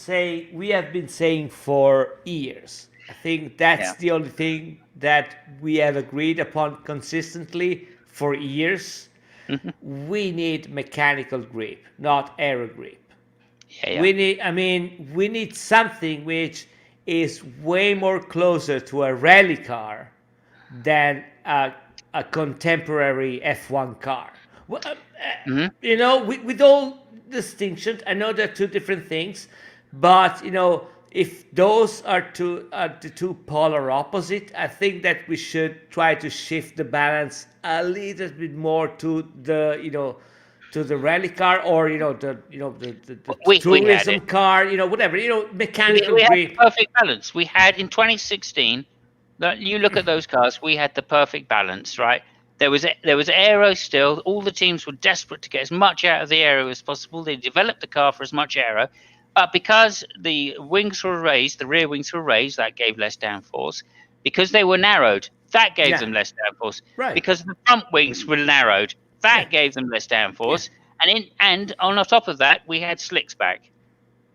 we have been saying for years. I think that's Yeah. the only thing that we have agreed upon consistently for years. Mhm. We need mechanical grip, not aero grip. Yeah. We need something which is way more closer to a rally car than a contemporary F1 car. Well, Mhm. with all distinctions, I know they're two different things, but if those are the two polar opposite, I think that we should try to shift the balance a little bit more to the rally car, or the We had tourism it. car, whatever, mechanical We had grip. the perfect balance. We had in 2016. You look at those cars. We had the perfect balance, right? There was aero still. All the teams were desperate to get as much out of the aero as possible. They developed the car for as much aero, but because the wings were raised, the rear wings were raised, that gave less downforce. Because they were narrowed, that gave Yeah. them less downforce. Right. Because the front wings were narrowed, that Yeah. gave them less Yeah. downforce. And on top of that, we had slicks back.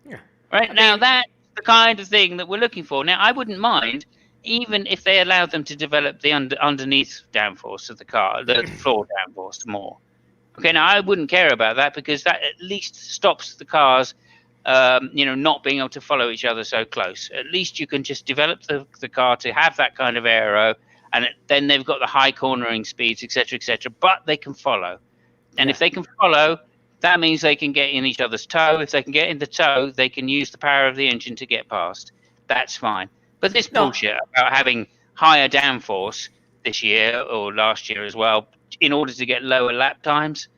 Yeah. Right I now, mean, that's the kind of thing that we're looking for. Now, I wouldn't mind even if they allowed them to develop the underneath downforce of the car, the floor downforce more. Okay, now I wouldn't care about that because that at least stops the cars, not being able to follow each other so close. At least you can just develop the car to have that kind of aero, and then they've got the high cornering speeds, etc., but they can follow. And Yeah. if they can follow, that means they can get in each other's tow. If they can get in the tow, they can use the power of the engine to get past. That's fine. But this No. bullshit about having higher downforce this year or last year as well in order to get lower lap times.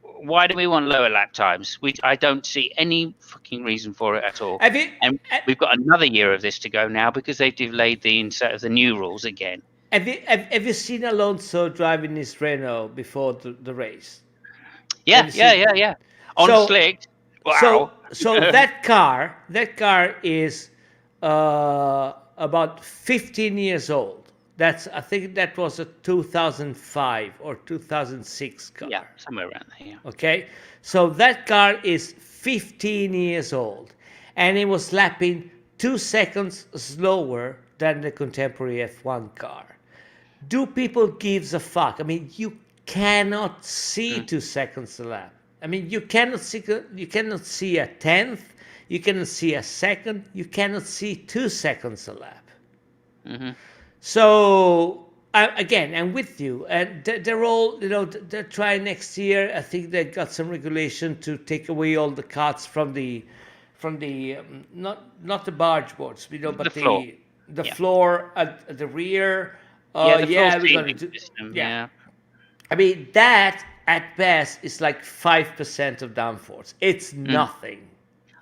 Why do we want lower lap times? I don't see any fucking reason for it at all. Have you, And we've got another year of this to go now because they've delayed the insert of the new rules again. have you seen Alonso driving his Renault before the race? Yeah. On So- slick. So, Wow. that car is about 15 years old. I think that was a 2005 or 2006 car. Yeah, somewhere around there. Yeah. Okay, so that car is 15 years old, and it was lapping 2 seconds slower than the contemporary F1 car. Do people gives a fuck? I mean, you cannot see 2 seconds a lap. I mean, you cannot see a tenth, you cannot see a second, you cannot see 2 seconds a lap. Mm-hmm. So again, I'm with you, and they're all, they're trying next year. I think they got some regulation to take away all the cuts from the not the barge boards, but The floor. the Yeah. floor at the rear. The floor we're seating gonna do. system. Yeah. Yeah. I mean, that at best is like 5% of downforce. It's nothing.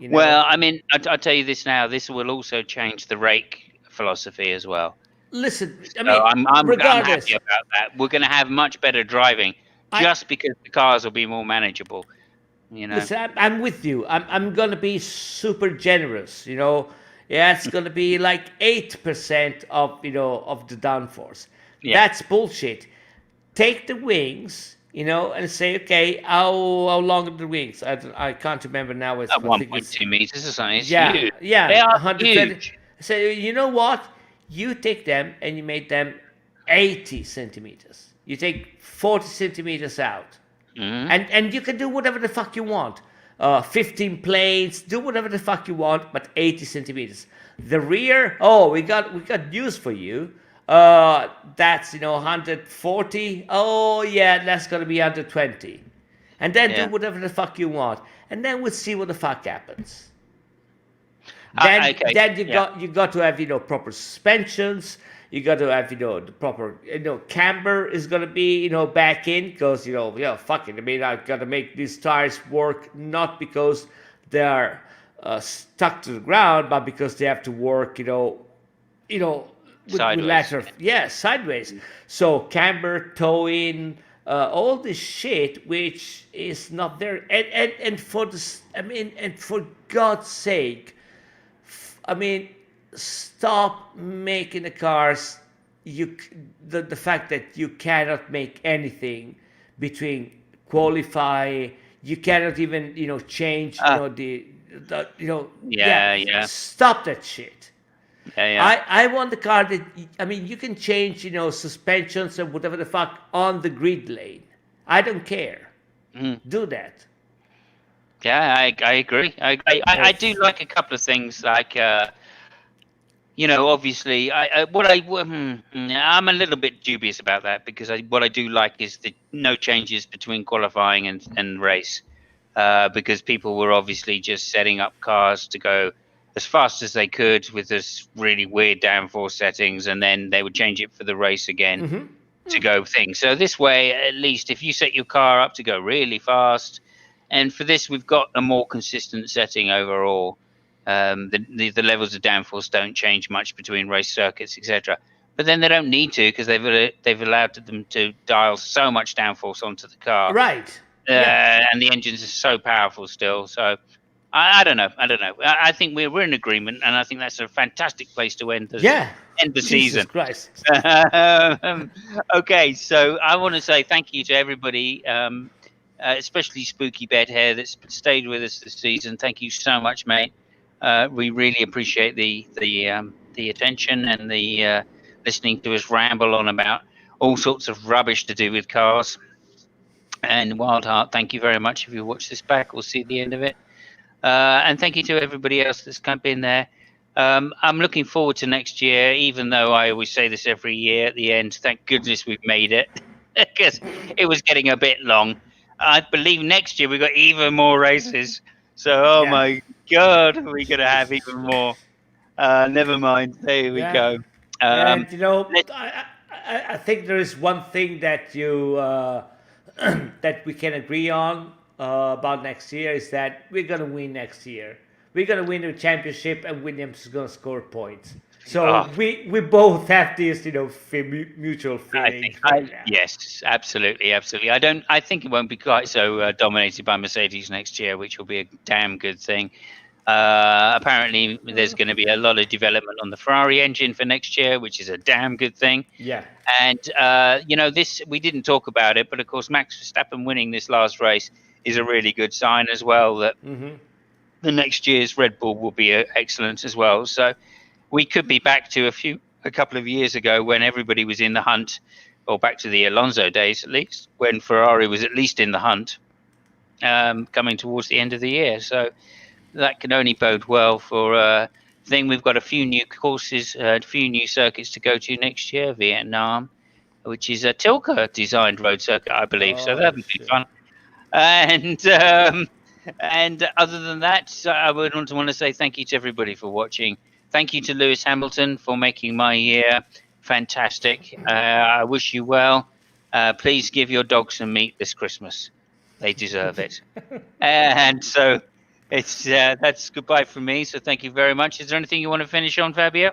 Well, I mean, I'll tell you this now. This will also change the rake philosophy as well. Listen, I So mean, I'm regardless, happy about that. We're going to have much better driving just because the cars will be more manageable. listen, I'm with you. I'm gonna be super generous. Yeah, it's gonna be like 8% of of the downforce. Yeah. That's bullshit. Take the wings and say, okay, how long are the wings? I can't remember now. At I think it's 1.2 meters or something, it's yeah, huge. They yeah, are 120. huge. So you know what? You take them and you make them 80 centimeters. You take 40 centimeters out, Hmm. and you can do whatever the fuck you want. 15 planes, do whatever the fuck you want, but 80 centimeters. The rear, oh, we got news for you. That's 140. Oh yeah, that's gonna be 120, and then do Yeah. whatever the fuck you want, and then we'll see what the fuck happens. Then Okay. then you Yeah. got to have proper suspensions. You got to have the proper camber is gonna be back in, because fuck it. I mean, I got to make these tires work, not because they are stuck to the ground, but because they have to work with Sideways. lateral, yeah, sideways. So camber, towing, all this shit which is not there, and for this, I mean, and for God's sake, I mean, stop making the cars. The fact that you cannot make anything between qualify, you cannot even change Uh, the yeah, yeah. Yeah. stop that shit. Yeah. Yeah. I want the car that, I mean, you can change suspensions and whatever the fuck on the grid lane. I don't care. Mm. Do that. Yeah, I agree. I do Yes. like a couple of things, like obviously, I'm a little bit dubious about that, because what I do like is the no changes between qualifying and race, because people were obviously just setting up cars to go as fast as they could with this really weird downforce settings, and then they would change it for the race again to go thing. So this way, at least, if you set your car up to go really fast, and for this, we've got a more consistent setting overall. The levels of downforce don't change much between race circuits, etc. But then they don't need to, because they've allowed them to dial so much downforce onto the car, Right. Yeah. and the engines are so powerful still. So I don't know. I think we're in agreement, and I think that's a fantastic place to Yeah. end the Jesus season. Christ. um, okay, so I want to say thank you to everybody, especially Spooky Bedhair, that's stayed with us this season. Thank you so much, mate. We really appreciate the attention and the listening to us ramble on about all sorts of rubbish to do with cars. And Wildheart, thank you very much. If you watch this back, we'll see the end of it. And thank you to everybody else that's been there. I'm looking forward to next year, even though I always say this every year at the end. Thank goodness we've made it, because it was getting a bit long. I believe next year we've got even more races. So, oh Yeah. my God, we're going to have Jesus. even more. Never mind. There we Yeah. go. And Let, I think there is one thing that you that we can agree on about next year, is that we're gonna win next year. We're gonna win the championship, and Williams is gonna score points. So oh, we both have this mutual I feeling think right now. yes, absolutely. I think it won't be quite so dominated by Mercedes next year, which will be a damn good thing. Apparently, there's going to be a lot of development on the Ferrari engine for next year, which is a damn good thing. Yeah. And this, we didn't talk about it, but of course, Max Verstappen winning this last race is a really good sign as well, that the next year's Red Bull will be excellent as well. So we could be back to a couple of years ago, when everybody was in the hunt, or back to the Alonso days at least, when Ferrari was at least in the hunt, coming towards the end of the year. So that can only bode well for thing. We've got a few new courses, a few new circuits to go to next year. Vietnam, which is a Tilke designed road circuit, I believe. So Oh that'll be shit. fun. And other than that, I would want to say thank you to everybody for watching. Thank you to Lewis Hamilton for making my year fantastic. I wish you well. Please give your dog some meat this Christmas. They deserve it. And so that's goodbye from me. So thank you very much. Is there anything you want to finish on, Fabio?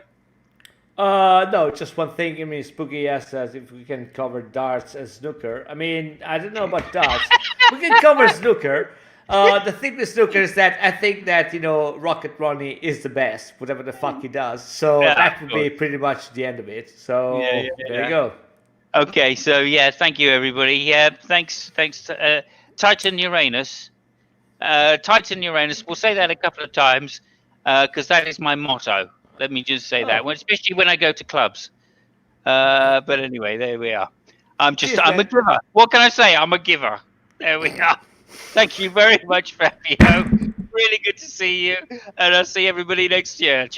No, just one thing. I mean, Spooky asked us if we can cover darts and snooker. I mean, I don't know about darts. We can cover snooker. The thing with snooker is that I think that Rocket Ronnie is the best, whatever the fuck he does. So Yeah, that of would course. be pretty much the end of it. So Yeah, yeah, there yeah. you go. Okay, so yeah, thank you everybody. Yeah, thanks to Titan Uranus. Titan Uranus. We'll say that a couple of times because that is my motto. Let me just say that, Oh, especially when I go to clubs. But anyway, there we are. cheers, I'm a man. giver. What can I say? I'm a giver. There we are. Thank you very much, Fabio. Really good to see you, and I'll see everybody next year.